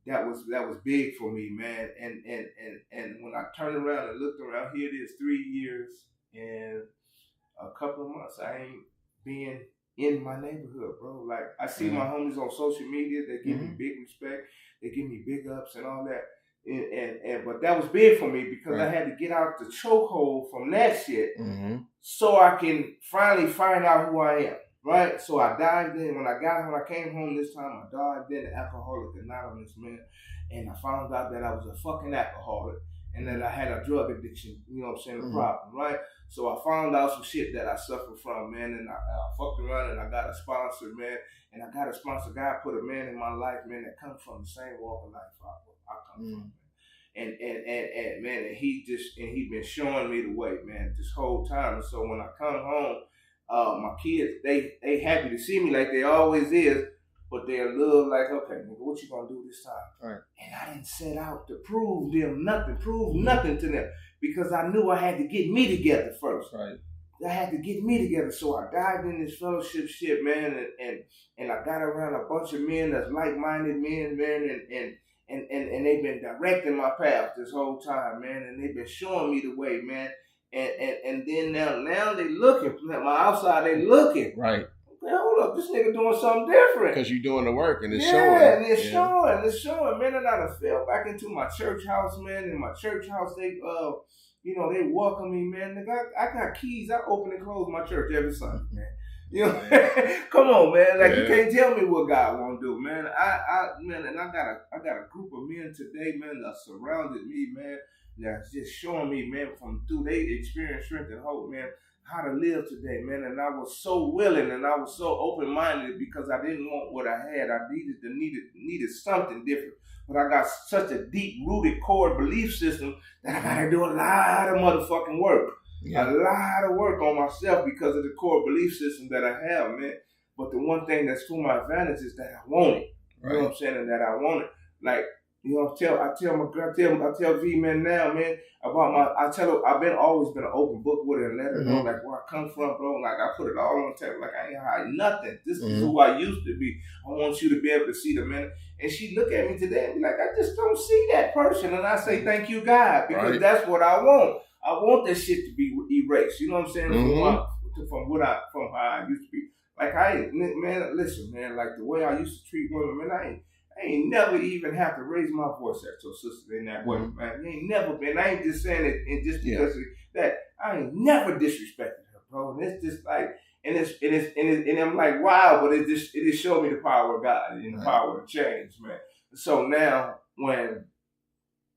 that was big for me, man. And when I turned around and looked around, here it is, 3 years and a couple of months, I ain't been in my neighborhood, bro. Like, I see my homies on social media, they give me big respect, they give me big ups and all that. But that was big for me because I had to get out the chokehold from that shit so I can finally find out who I am, right? So I dived in. When I came home this time, I dived in to Alcoholics Anonymous, man, and I found out that I was a fucking alcoholic and that I had a drug addiction, you know what I'm saying, a problem, right? So I found out some shit that I suffered from, man, and I fucked around and I got a sponsor, man, and I got a sponsor. God put a man in my life, man, that comes from the same walk of life I come from, man. And man, and he been showing me the way, man, this whole time. And so when I come home, my kids, they happy to see me like they always is, but they're a little like, okay, nigga, what you gonna do this time? Right. And I didn't set out to prove nothing to them, because I knew I had to get me together first. Right. I had to get me together. So I dived in this fellowship shit, man, and I got around a bunch of men that's like-minded men, man, and they've been directing my path this whole time, man, and they've been showing me the way, man. And then now they looking. My outside, they looking. Right. Okay, hold up, this nigga doing something different. Because you're doing the work and it's showing. Yeah, and it's showing, man. And I done fell back into my church house, man. In my church house, they they welcome me, man. Nigga, I got keys. I open and close my church every Sunday, man. You know, come on, man. Like you can't tell me what God won't do, man. Man, and I got a group of men today, man, that surrounded me, man. That's just showing me, man, from through their experience, strength, and hope, man, how to live today, man. And I was so willing and I was so open-minded because I didn't want what I had. I needed something different. But I got such a deep-rooted core belief system that I gotta do a lot of motherfucking work. Yeah. A lot of work on myself because of the core belief system that I have, man. But the one thing that's to my advantage is that I want it. Right. You know what I'm saying? And that I want it. Like, you know, I tell V man now, man, about I've always been an open book with her and let her know like where I come from, bro. Like I put it all on the table, like I ain't hide nothing. This is who I used to be. I want you to be able to see the man. And she look at me today and be like, I just don't see that person. And I say, thank you, God, because that's what I want. I want that shit to be erased. You know what I'm saying? From how I used to be. Like man, listen, man, like the way I used to treat women, man, I ain't never even have to raise my voice at your sister in that way, man. You ain't never been. I ain't just saying it and just because of that. I ain't never disrespected her, bro. And it's just like, and I'm like, wow, but it just showed me the power of God and the power of change, man. So now when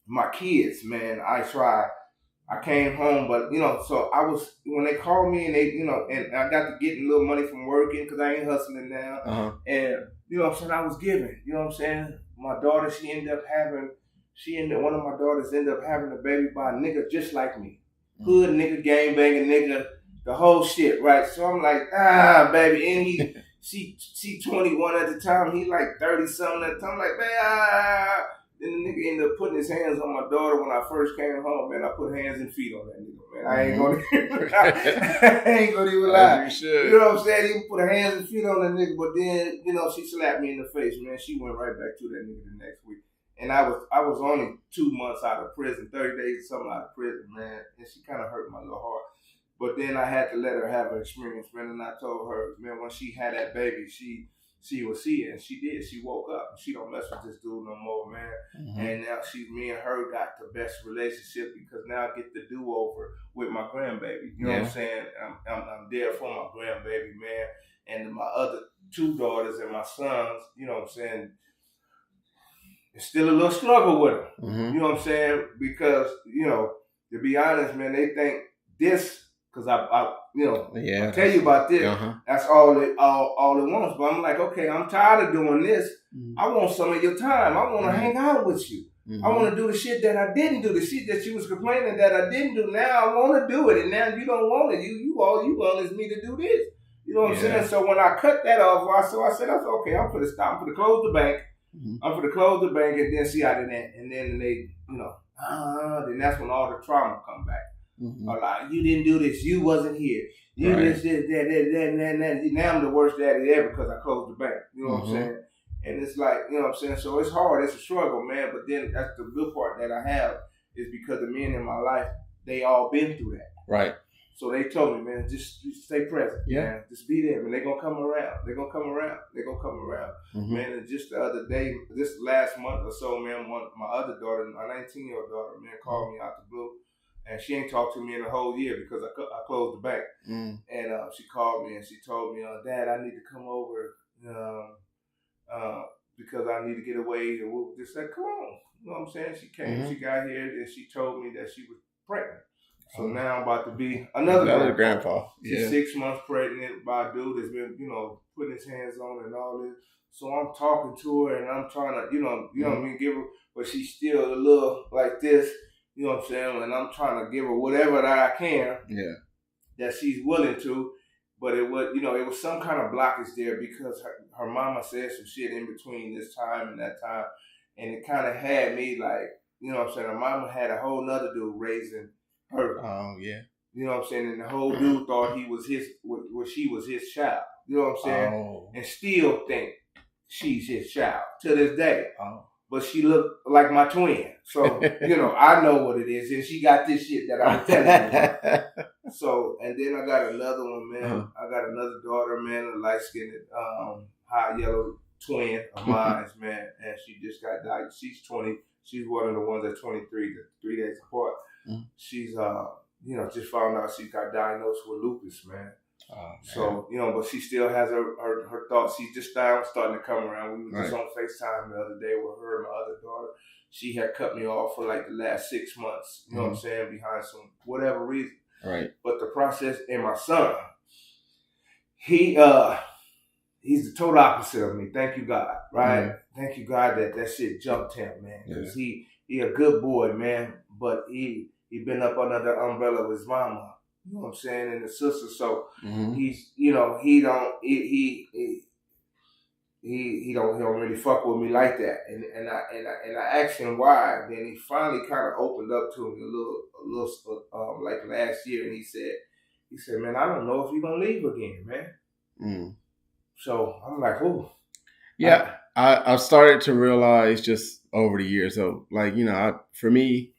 my kids, man, I came home, but so when they called me and they, and I got to getting a little money from working because I ain't hustling now, and you know what I'm saying, I was giving, you know what I'm saying. My daughter, one of my daughters ended up having a baby by a nigga just like me, hood nigga, gang banging nigga, the whole shit, right? So I'm like, baby, and she 21 at the time, he like 30 something at the time, like, man, Then the nigga ended up putting his hands on my daughter when I first came home, man. I put hands and feet on that nigga, man. I ain't gonna even lie. You know what I'm saying? He put her hands and feet on that nigga, but then, she slapped me in the face, man. She went right back to that nigga the next week. And I was only 2 months out of prison, 30 days or something out of prison, man. And she kind of hurt my little heart. But then I had to let her have her experience, man. And I told her, man, when she had that baby, she was seeing, and she did. She woke up. She don't mess with this dude no more, man. And now me and her got the best relationship because now I get the do-over with my grandbaby. You know what I'm saying? I'm there for my grandbaby, man. And my other 2 daughters and my sons, you know what I'm saying? It's still a little struggle with them. You know what I'm saying? Because, to be honest, man, they think this. Because I tell you about this. That's all it wants. But I'm like, okay, I'm tired of doing this. I want some of your time. I want to hang out with you. I want to do the shit that I didn't do, the shit that you was complaining that I didn't do. Now I want to do it, and now you don't want it. All you want is me to do this. You know what I'm saying? So when I cut that off, I said, that's okay. I'm for to stop. I'm for to close the bank. I'm for to close the bank and then see how it ends. And then they, then that's when all the trauma come back. Like, you didn't do this. You wasn't here. You this, that. Now I'm the worst daddy ever because I closed the bank. You know what I'm saying? And it's like, you know what I'm saying? So it's hard. It's a struggle, man. But then that's the good part that I have is because the men in my life, they all been through that. Right. So they told me, man, just stay present. Yeah. Man. Just be there, man. They're going to come around. They're going to come around. They're going to come around. Man, and just the other day, this last month or so, man, my other daughter, my 19-year-old daughter, man, called me out the blue. And she ain't talked to me in a whole year because I closed the bank. And she called me and she told me, Dad, I need to come over because I need to get away. And we'll just say, come on. You know what I'm saying? She came, she got here, and she told me that she was pregnant. So now I'm about to be another grandpa. She's 6 months pregnant by a dude that's been, putting his hands on her and all this. So I'm talking to her and I'm trying to, what I mean, give her, but she's still a little like this. You know what I'm saying? And I'm trying to give her whatever that I can that she's willing to. But it was some kind of blockage there because her mama said some shit in between this time and that time. And it kind of had me like, you know what I'm saying? Her mama had a whole nother dude raising her. Oh, yeah. You know what I'm saying? And the whole dude thought he was she was his child. You know what I'm saying? Oh. And still think she's his child to this day. Oh. But she looked like my twin. So, I know what it is. And she got this shit that I'm telling you about. So, and then I got another one, man. Uh-huh. I got another daughter, man, a light-skinned, high yellow twin of mine, man. And she just got died. She's 20. She's one of the ones that's 23, 3 days apart. Mm-hmm. She's, just found out she got diagnosed with lupus, man. Oh, so, but she still has her thoughts. She's just starting to come around. We were just on FaceTime the other day with her and my other daughter. She had cut me off for like the last 6 months, you know what I'm saying, behind some whatever reason. Right. But the process, and my son, he's the total opposite of me. Thank you, God, right? Mm-hmm. Thank you, God, that shit jumped him, man. Because he a good boy, man, but he been up under the umbrella of his mama. You know what I'm saying, and the sister. So he's, he don't really fuck with me like that. And I asked him why. Then he finally kind of opened up to me a little like last year, and he said, man, I don't know if you're gonna leave again, man. Mm. So I'm like, oh, yeah. I've started to realize just over the years, so like for me.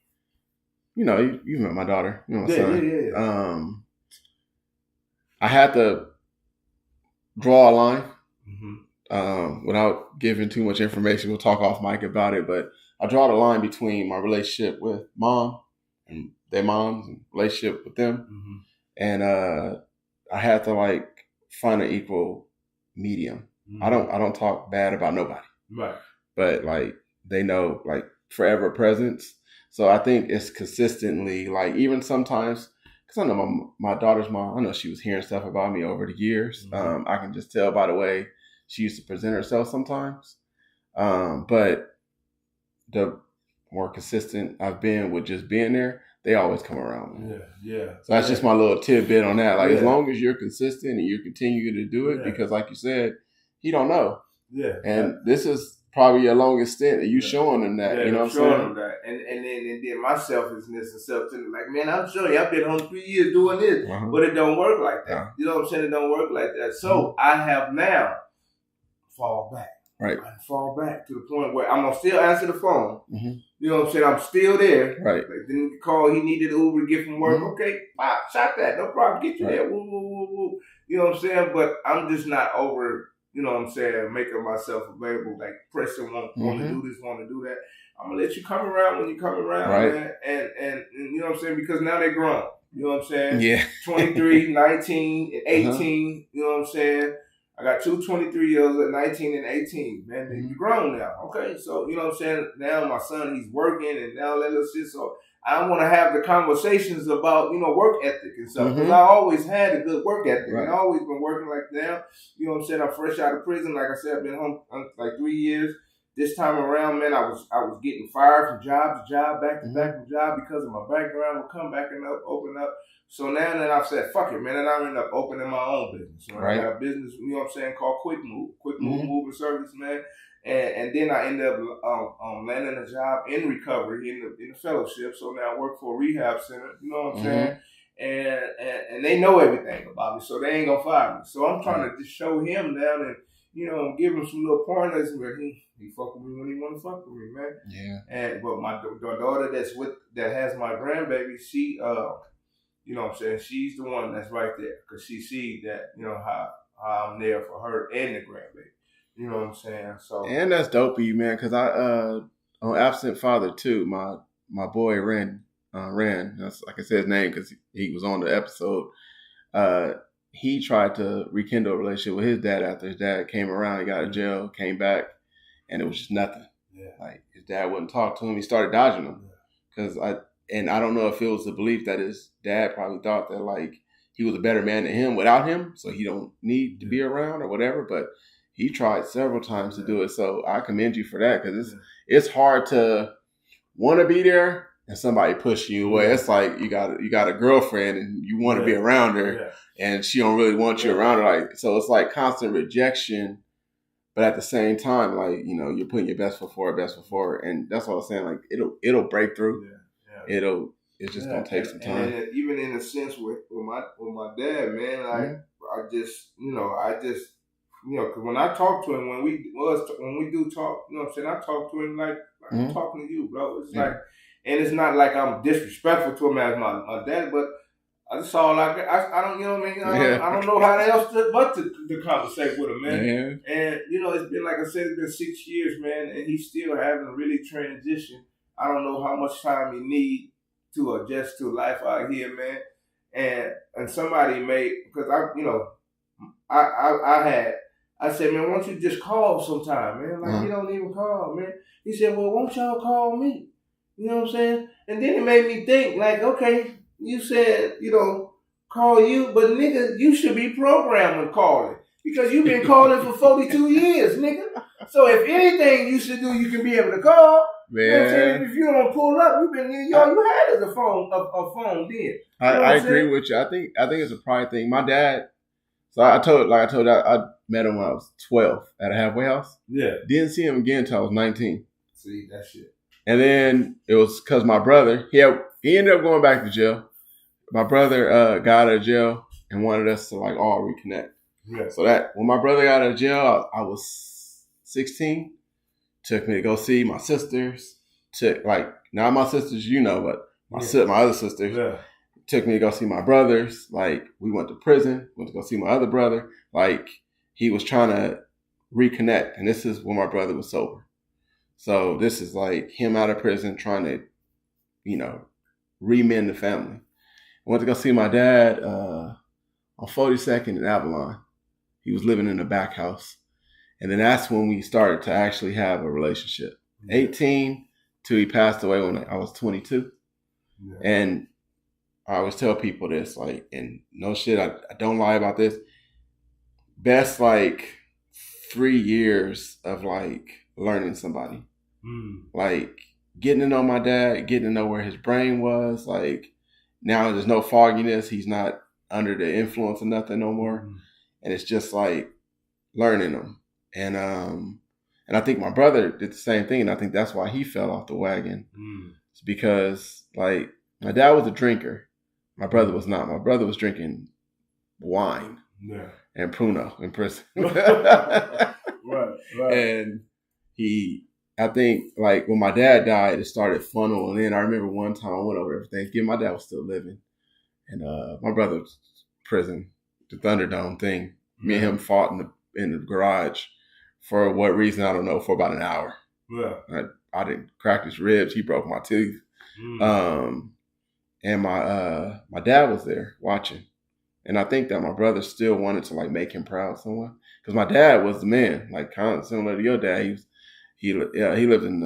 You met my daughter, my son. Yeah. I had to draw a line without giving too much information. We'll talk off mic about it, but I draw the line between my relationship with mom and their moms and relationship with them. And I had to find an equal medium. I don't talk bad about nobody. Right. But they know forever presence. So I think it's consistently even sometimes, because I know my daughter's mom, I know she was hearing stuff about me over the years. I can just tell by the way she used to present herself sometimes. But the more consistent I've been with just being there, they always come around. Yeah. So that's just my little tidbit on that. As long as you're consistent and you continue to do it, because like you said, he don't know. Yeah. And this is probably a long extent that you showing them that, you know what I'm saying? Them that. And then my selfishness and self-centered, man, I'm showing you, I've been home 3 years doing this, but it don't work like that. You know what I'm saying? It don't work like that. So I have now fall back. Right. I fall back to the point where I'm going to still answer the phone. You know what I'm saying? I'm still there. Right. Then he called, he needed an Uber to get from work. Okay, pop, shot that. No problem. Get you there. Woo, woo, woo, woo. You know what I'm saying? But I'm just not over, you know what I'm saying, making myself available, pressing want to do this, want to do that. I'm going to let you come around when you come around, man. And you know what I'm saying? Because now they're grown. You know what I'm saying? Yeah. 23, 19, and 18. You know what I'm saying? I got two 23-year-olds at 19 and 18. Man, they're grown now. Okay, so, you know what I'm saying? Now my son, he's working and now that little shit. So I want to have the conversations about, work ethic and stuff. Because I always had a good work ethic. Right. And I always been working like now. You know what I'm saying? I'm fresh out of prison. Like I said, I've been home 3 years. This time around, man, I was getting fired from job to job, back to back from job because of my background. Would come back and open up. So now that I've said, fuck it, man, and I ended up opening my own business. Right. I got a business, you know what I'm saying, called Quick Move Moving Service, man. And then I ended up landing a job in recovery in the fellowship. So now I work for a rehab center, you know what I'm saying? And they know everything about me, so they ain't gonna fire me. So I'm trying to just show him down and, give him some little pointers, but he fuck with me when he want to fuck with me, man. Yeah. But my daughter that has my grandbaby, she you know what I'm saying, she's the one that's right there because she sees that, how I'm there for her and the grandbaby. You know what I'm saying? So and that's dope of you, man, because I on Absent Father too, my boy Ren, that's like I said his name because he was on the episode. He tried to rekindle a relationship with his dad after his dad came around. He got out of jail, came back, and it was just nothing. Yeah. His dad wouldn't talk to him. He started dodging him because I don't know if it was the belief that his dad probably thought that he was a better man than him without him, so he don't need to be around or whatever. But he tried several times to do it, so I commend you for that because it's hard to want to be there and somebody pushing you away. It's like you got a girlfriend and you want to be around her, and she don't really want you around her. So it's like constant rejection, but at the same time, you're putting your best foot forward, and that's what I'm saying. It'll break through. Yeah. it's just gonna take some time. And even in a sense with my dad, man, like I just because when I talk to him, when we do talk, you know what I'm saying, I talk to him like I'm talking to you, bro. It's like, and it's not like I'm disrespectful to him as my dad, but that's all I don't, you know what I mean? I don't know how else but to conversate with him, man. Yeah. And, you know, it's been, like I said, it's been 6 years, man, and he's still having really transition. I don't know how much time he need to adjust to life out here, man. And somebody because I said, man, why don't you just call sometime, man? Like, he don't even call, man. He said, well, won't y'all call me? You know what I'm saying? And then it made me think, like, okay, you said, call you, but nigga, you should be programmed with calling because you've been calling for 42 years, nigga. So if anything you should do, you can be able to call. Man. You know what I'm saying? If you don't pull up, you had as a phone then. I agree with you. I think it's a pride thing. My dad, so I told you, I met him when I was 12 at a halfway house. Yeah. Didn't see him again until I was 19. See, that shit. And then it was because my brother, he ended up going back to jail. My brother got out of jail and wanted us to like all reconnect. Yeah. So that when my brother got out of jail, I was 16. Took me to go see my sisters. Not my sisters, but my other sisters. Yeah. Took me to go see my brothers. Like we went to prison. Went to go see my other brother. Like he was trying to reconnect, and this is when my brother was sober. So this is like him out of prison trying to, remend the family. I went to go see my dad on 42nd in Avalon. He was living in a back house. And then that's when we started to actually have a relationship. 18 till he passed away when I was 22. Yeah. And I always tell people this, like, and no shit, I don't lie about this. Best 3 years of learning somebody. Like getting to know my dad, getting to know where his brain was. Like now there's no fogginess. He's not under the influence of nothing no more. And it's just like learning him. And I think my brother did the same thing. And I think that's why he fell off the wagon. It's because my dad was a drinker. My brother was not. My brother was drinking wine and Pruno in prison. Right. And I think when my dad died, it started funneling in. I remember one time I went over there for Thanksgiving. My dad was still living. And my brother was in prison, the Thunderdome thing. Me and him fought in the garage for what reason, I don't know, for about an hour. Yeah. I didn't crack his ribs. He broke my tooth. And my dad was there watching. And I think that my brother still wanted to make him proud somewhat. Because my dad was the man, kind of similar to your dad. He lived in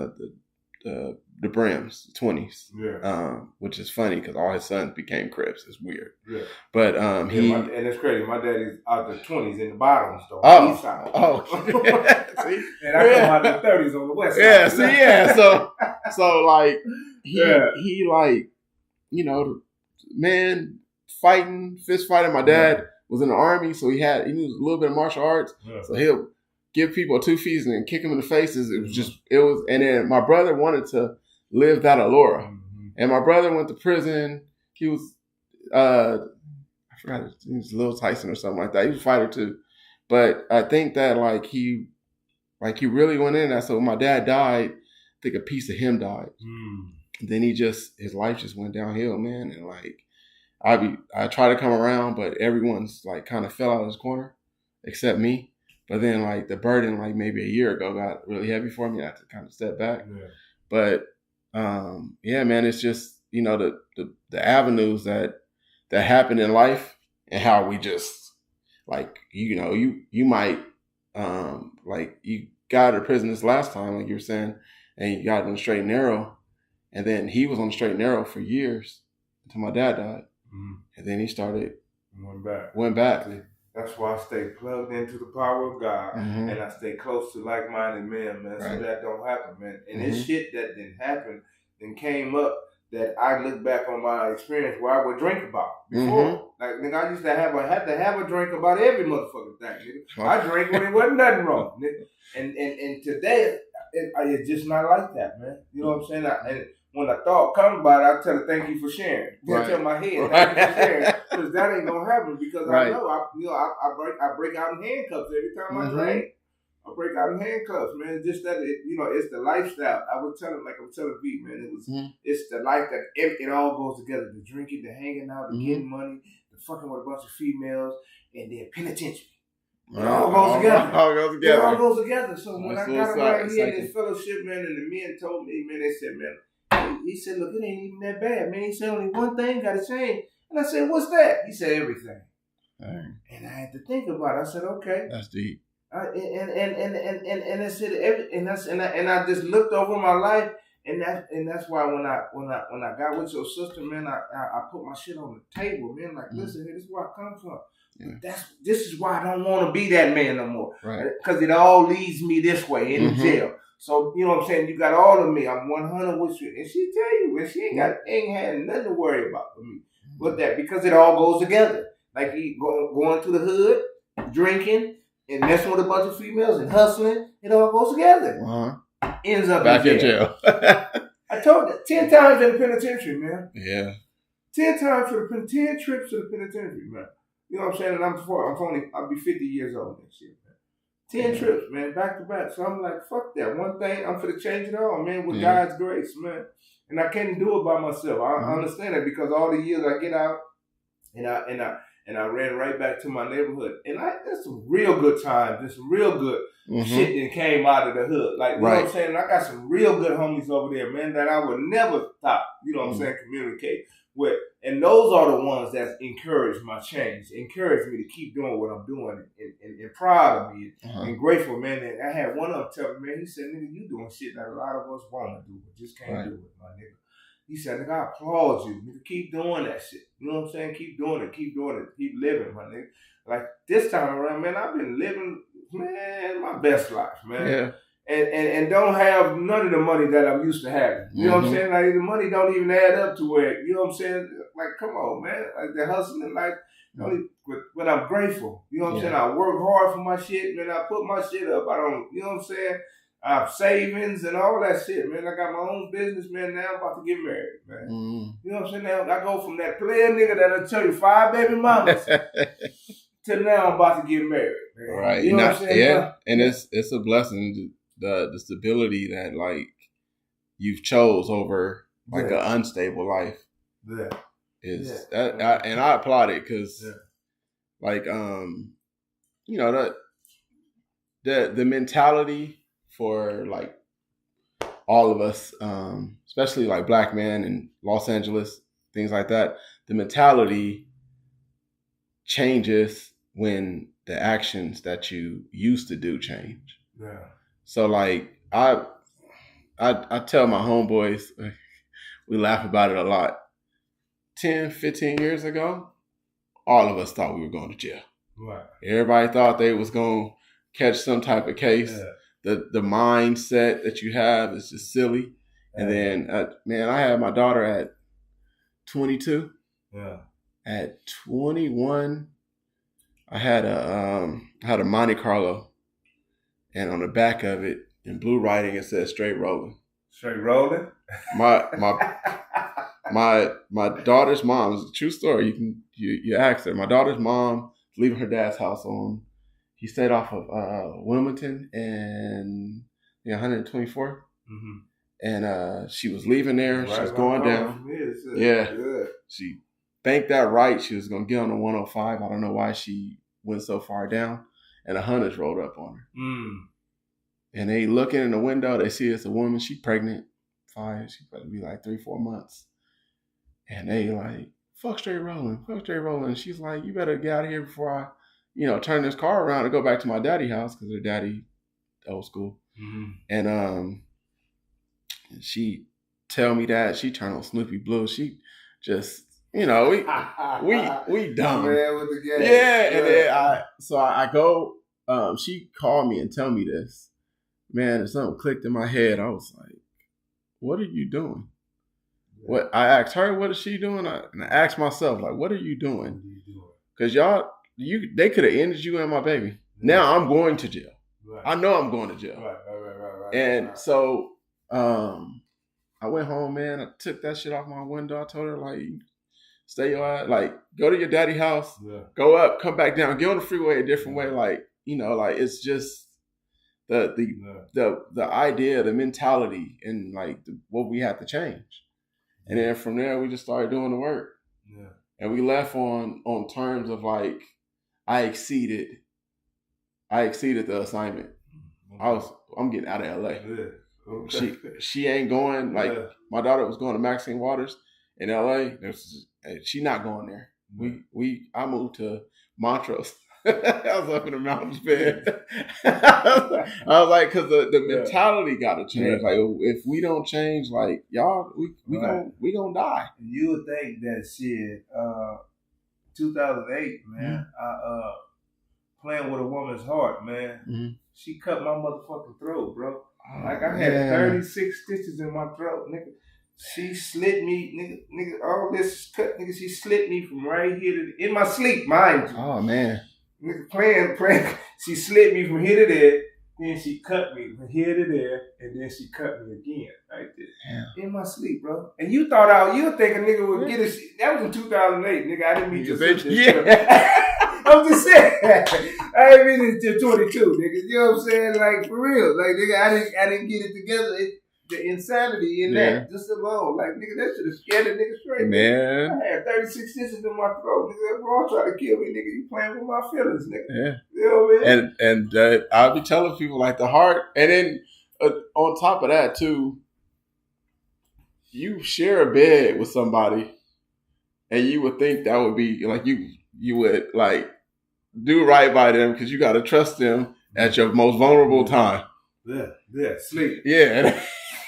the Brims, the 20s, which is funny because all his sons became Crips. It's weird. Yeah. But and it's crazy. My dad is out the 20s in the bottoms, though. Oh, east side. Oh, see? And I come out of the 30s on the west side. Yeah, see, yeah. So he man, fist fighting. My dad was in the Army, so he knew a little bit of martial arts. Yeah. So he'll give people 2 feet and kick them in the faces. And then my brother wanted to live that allure. And my brother went to prison. He was, I forgot, he was Lil Tyson or something like that. He was a fighter too. But I think that he really went in that. So when my dad died, I think a piece of him died. And then his life just went downhill, man. And I try to come around, but everyone's kind of fell out of his corner except me. But then the burden maybe a year ago got really heavy for me. I had to kind of step back. Yeah. But man, it's just the avenues that happen in life and how we just you might you got out of prison this last time like you were saying, and you got on the straight and narrow, and then he was on the straight and narrow for years until my dad died, and then he started went back. That's why I stay plugged into the power of God, and I stay close to like-minded men, man, so that don't happen, man. And this shit that didn't happen then came up that I look back on my experience where I would drink about before. Nigga, I used to have a drink about every motherfucking thing, nigga. I drank when it wasn't nothing wrong, nigga. And today, it's just not like that, man. You know what I'm saying? when a thought comes about it, I tell her thank you for sharing. Then tell my head thank you for sharing, because that ain't gonna happen. Because I know I break out in handcuffs every time I drink. I break out in handcuffs, man. Just that it's the lifestyle. I was telling V, man, it's the life that it all goes together. The drinking, the hanging out, the getting money, the fucking with a bunch of females, and then penitentiary. It all goes together. It all goes together. So when I got around here in this fellowship, man, and the men told me, man, they said, man, he said, look, it ain't even that bad, man. He said, only one thing got to change. And I said, what's that? He said, everything. Dang. And I had to think about it. I said, okay. That's deep. And I said, and I just looked over my life, and that's why when I got with your sister, man, I put my shit on the table, man. Like, listen, here, this is where I come from. Yeah. This is why I don't want to be that man no more. Right. Because it all leads me this way in jail. So, you know what I'm saying? You got all of me. I'm 100 with you. And she tell you, and she ain't had nothing to worry about with me. With that, because it all goes together. Like he going to the hood, drinking, and messing with a bunch of females and hustling. It all goes together. Ends up back in jail. I told you, 10 times in the penitentiary, man. Yeah. 10 times 10 trips to the penitentiary, man. You know what I'm saying? And I'll be 50 years old next year, man. 10 trips, man, back to back. So I'm like, fuck that. One thing, I'm for to change it all, man, with God's grace, man. And I can't do it by myself. I understand that, because all the years I get out and I ran right back to my neighborhood. And there's some real good times. There's some real good shit that came out of the hood. Like, you know what I'm saying? And I got some real good homies over there, man, that I would never stop, you know what I'm saying, communicate with. And those are the ones that encourage my change, encourage me to keep doing what I'm doing, and proud of me, and grateful, man. And I had one of them tell me, man, he said, nigga, you doing shit that a lot of us want to do, but just can't do it, my nigga. He said, nigga, I applaud you. Nigga, keep doing that shit. You know what I'm saying? Keep doing it. Keep living, my nigga. Like, this time around, man, I've been living, man, my best life, man. Yeah. And don't have none of the money that I'm used to having. You know what I'm saying? Like, the money don't even add up to where, you know what I'm saying? Like, come on, man. Like, the hustling, like, but I'm grateful. You know what I'm saying? I work hard for my shit, man. I put my shit up. I don't, you know what I'm saying? I have savings and all that shit, man. I got my own business, man. Now I'm about to get married, man. You know what I'm saying? Now I go from that player nigga that'll tell you 5 baby mamas to now I'm about to get married, man. Right. You know what I'm saying? Yeah. And it's a blessing, the stability that, like, you've chose over, like, an unstable life. Yeah. And I applaud it, because like, you know, the mentality for, like, all of us, especially like black men in Los Angeles, things like that, the mentality changes when the actions that you used to do change. Yeah. So, like, I tell my homeboys, we laugh about it a lot. 10, 15 years ago, all of us thought we were going to jail. Right. Everybody thought they was going to catch some type of case. Yeah. The mindset that you have is just silly. Yeah. And then, man, I had my daughter at 22. Yeah. At 21, I had a Monte Carlo, and on the back of it, in blue writing, it said "straight rolling." Straight rolling. My daughter's mom, it's a true story. You ask her. My daughter's mom was leaving her dad's house on. He stayed off of Wilmington and 124th. Mm-hmm. And she was leaving there. Right, she was going down. Yeah. Good. She banked that right. She was going to get on the 105. I don't know why she went so far down. And the hunters rolled up on her. Mm. And they looking in the window. They see it's a woman. She's pregnant. Fine. She's probably be like 3-4 months. And they like, fuck straight rolling. Fuck straight rolling. And she's like, you better get out of here before I, turn this car around and go back to my daddy's house, because her daddy, old school. Mm-hmm. And she tell me that. She turned on Snoopy Blue. She just, we dumb. Man with the game. Yeah. And then I go, she called me and tell me this. Man, something clicked in my head. I was like, what are you doing? Yeah. What I asked her, what is she doing? And I asked myself, like, what are you doing? Because they could have ended you and my baby. Yeah. Now I'm going to jail. Right. I know I'm going to jail. Right. And so I went home, man. I took that shit off my window. I told her, like, stay your ass, like, go to your daddy house, go up, come back down, get on the freeway a different way. Like, you know, like, it's just the idea, the mentality, and like what we have to change. And then from there, we just started doing the work. Yeah. And we left on terms of like, I exceeded the assignment. I'm getting out of LA. Yeah. Okay. She ain't going, like, my daughter was going to Maxine Waters in LA. She not going there. I moved to Montrose. I was up in the mountains, man. I was like, because the mentality got to change. Like, if we don't change, like, y'all, we gonna die. You would think that shit. 2008, man. I playing with a woman's heart, man. Mm-hmm. She cut my motherfucking throat, bro. Like, I had 36 stitches in my throat, nigga. She slit me, nigga. All this cut, nigga. She slit me from right here to in my sleep, mind you. Oh man. Nigga, playing. She slit me from here to there. Then she cut me from here to there, and then she cut me again, right there. Yeah. In my sleep, bro. And you thought you think a nigga would get it. That was in 2008, nigga. I didn't mean to say this. I'm just saying. I didn't mean it until 22, nigga. You know what I'm saying? Like, for real. Like, nigga, I didn't get it together. The insanity in that, just alone. Like, nigga, that shit is scared a nigga straight. Man. Nigga. I had 36 stitches in my throat. Nigga, that bro trying to kill me, nigga. You playing with my feelings, nigga. Yeah. You know what I mean? And I'll be telling people, like, the heart. And then, on top of that, too, you share a bed with somebody, and you would think that would be, like, you would, like, do right by them because you got to trust them at your most vulnerable time. Yeah, sleep. Yeah.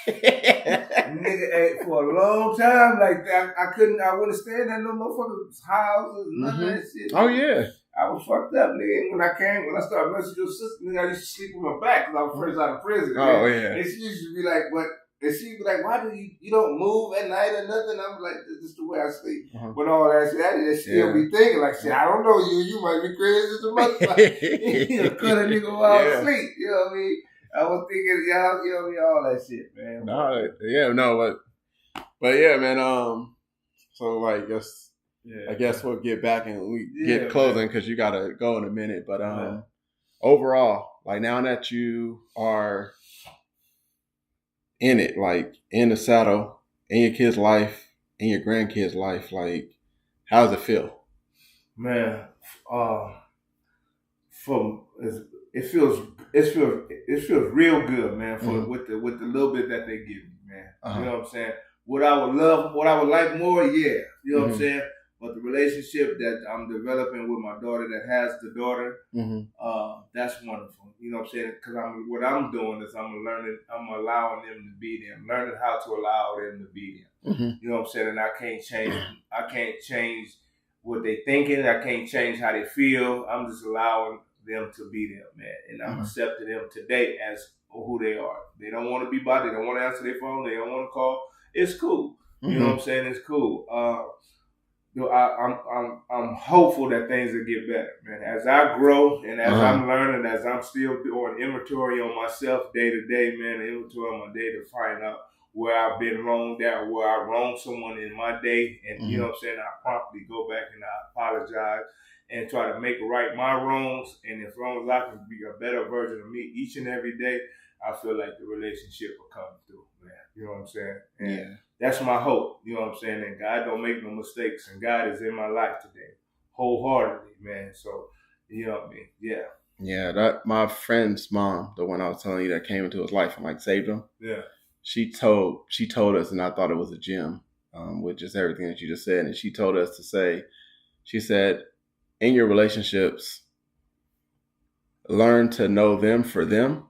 Nigga, for a long time, like, I wouldn't stand at no motherfuckers' houses, none of that shit. Oh, yeah. I was fucked up, nigga. When I started messing with your sister, nigga, I used to sleep with my back because I was fresh out of prison. Oh, man. Yeah. And she used to be like, and she'd be like, why do you don't move at night or nothing? I'm like, this is the way I sleep. But all that shit, I just still be thinking, like, shit, I don't know you might be crazy as a motherfucker. You know, cut a nigga while I sleep. You know what I mean? I was thinking, y'all, you know, all that shit, man. But yeah, man. So like, I guess we'll get back and we get closing because you gotta go in a minute. But overall, like, now that you are in it, like, in the saddle, in your kid's life, in your grandkid's life, like, how does it feel? Man, it feels real good, man. With the little bit that they give me, man. You know what I'm saying? What I would like more, you know what I'm saying. But the relationship that I'm developing with my daughter that has the daughter, that's wonderful. You know what I'm saying? Because what I'm doing is I'm allowing them to be them, learning how to allow them to be them. You know what I'm saying? And I can't change what they thinking. I can't change how they feel. I'm just allowing them to be them, man. And I'm accepting them today as who they are. They don't want to be bothered. They don't want to answer their phone. They don't want to call. It's cool. You know what I'm saying? It's cool. I'm hopeful that things will get better, man. As I grow and as I'm learning, as I'm still doing inventory on myself day to day, man, inventory on my day to find out where I've been wronged at, where I wronged someone in my day, and you know what I'm saying, I promptly go back and I apologize and try to make right my wrongs. And as long as I can be a better version of me each and every day, I feel like the relationship will come through, man. You know what I'm saying? And that's my hope. You know what I'm saying? And God don't make no mistakes, and God is in my life today, wholeheartedly, man. So, you know what I mean? Yeah. Yeah, that my friend's mom, the one I was telling you that came into his life and like saved him. Yeah. She told us, and I thought it was a gem, with just everything that you just said. And she told us to say, she said, in your relationships, learn to know them for them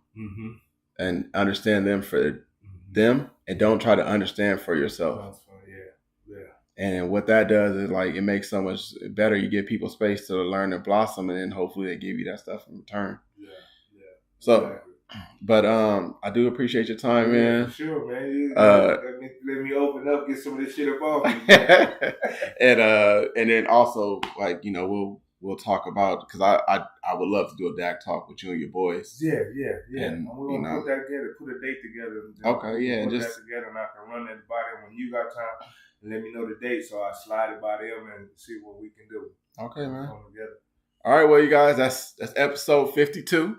and understand them for them, and don't try to understand for yourself. And what that does is, like, it makes so much better. You give people space to learn and blossom, and then hopefully they give you that stuff in return. So, but I do appreciate your time, man. For sure, man. Let me open up, get some of this shit up off me. And then also, like, you know, we'll talk about, because I would love to do a DAC talk with you and your boys. Yeah. And, we're gonna put that together, put a date together. Okay, yeah, put just that together, and I can run that by them when you got time. And let me know the date, so I slide it by them and see what we can do. okay, man. Come together. All right, well, you guys, that's episode 52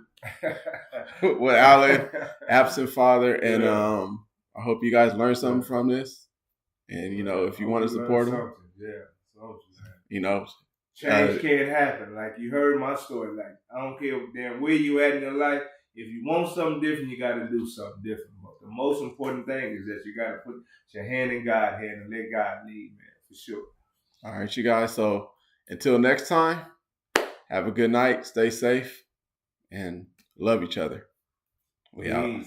with Alan, absent father, and I hope you guys learned something from this. And you know, if you want to support him, you know, change can't happen. Like you heard my story. Like I don't care damn where you at in your life. If you want something different, you got to do something different. But the most important thing is that you got to put your hand in God's hand and let God lead, man, for sure. All right, you guys. So until next time, have a good night. Stay safe and love each other. We out.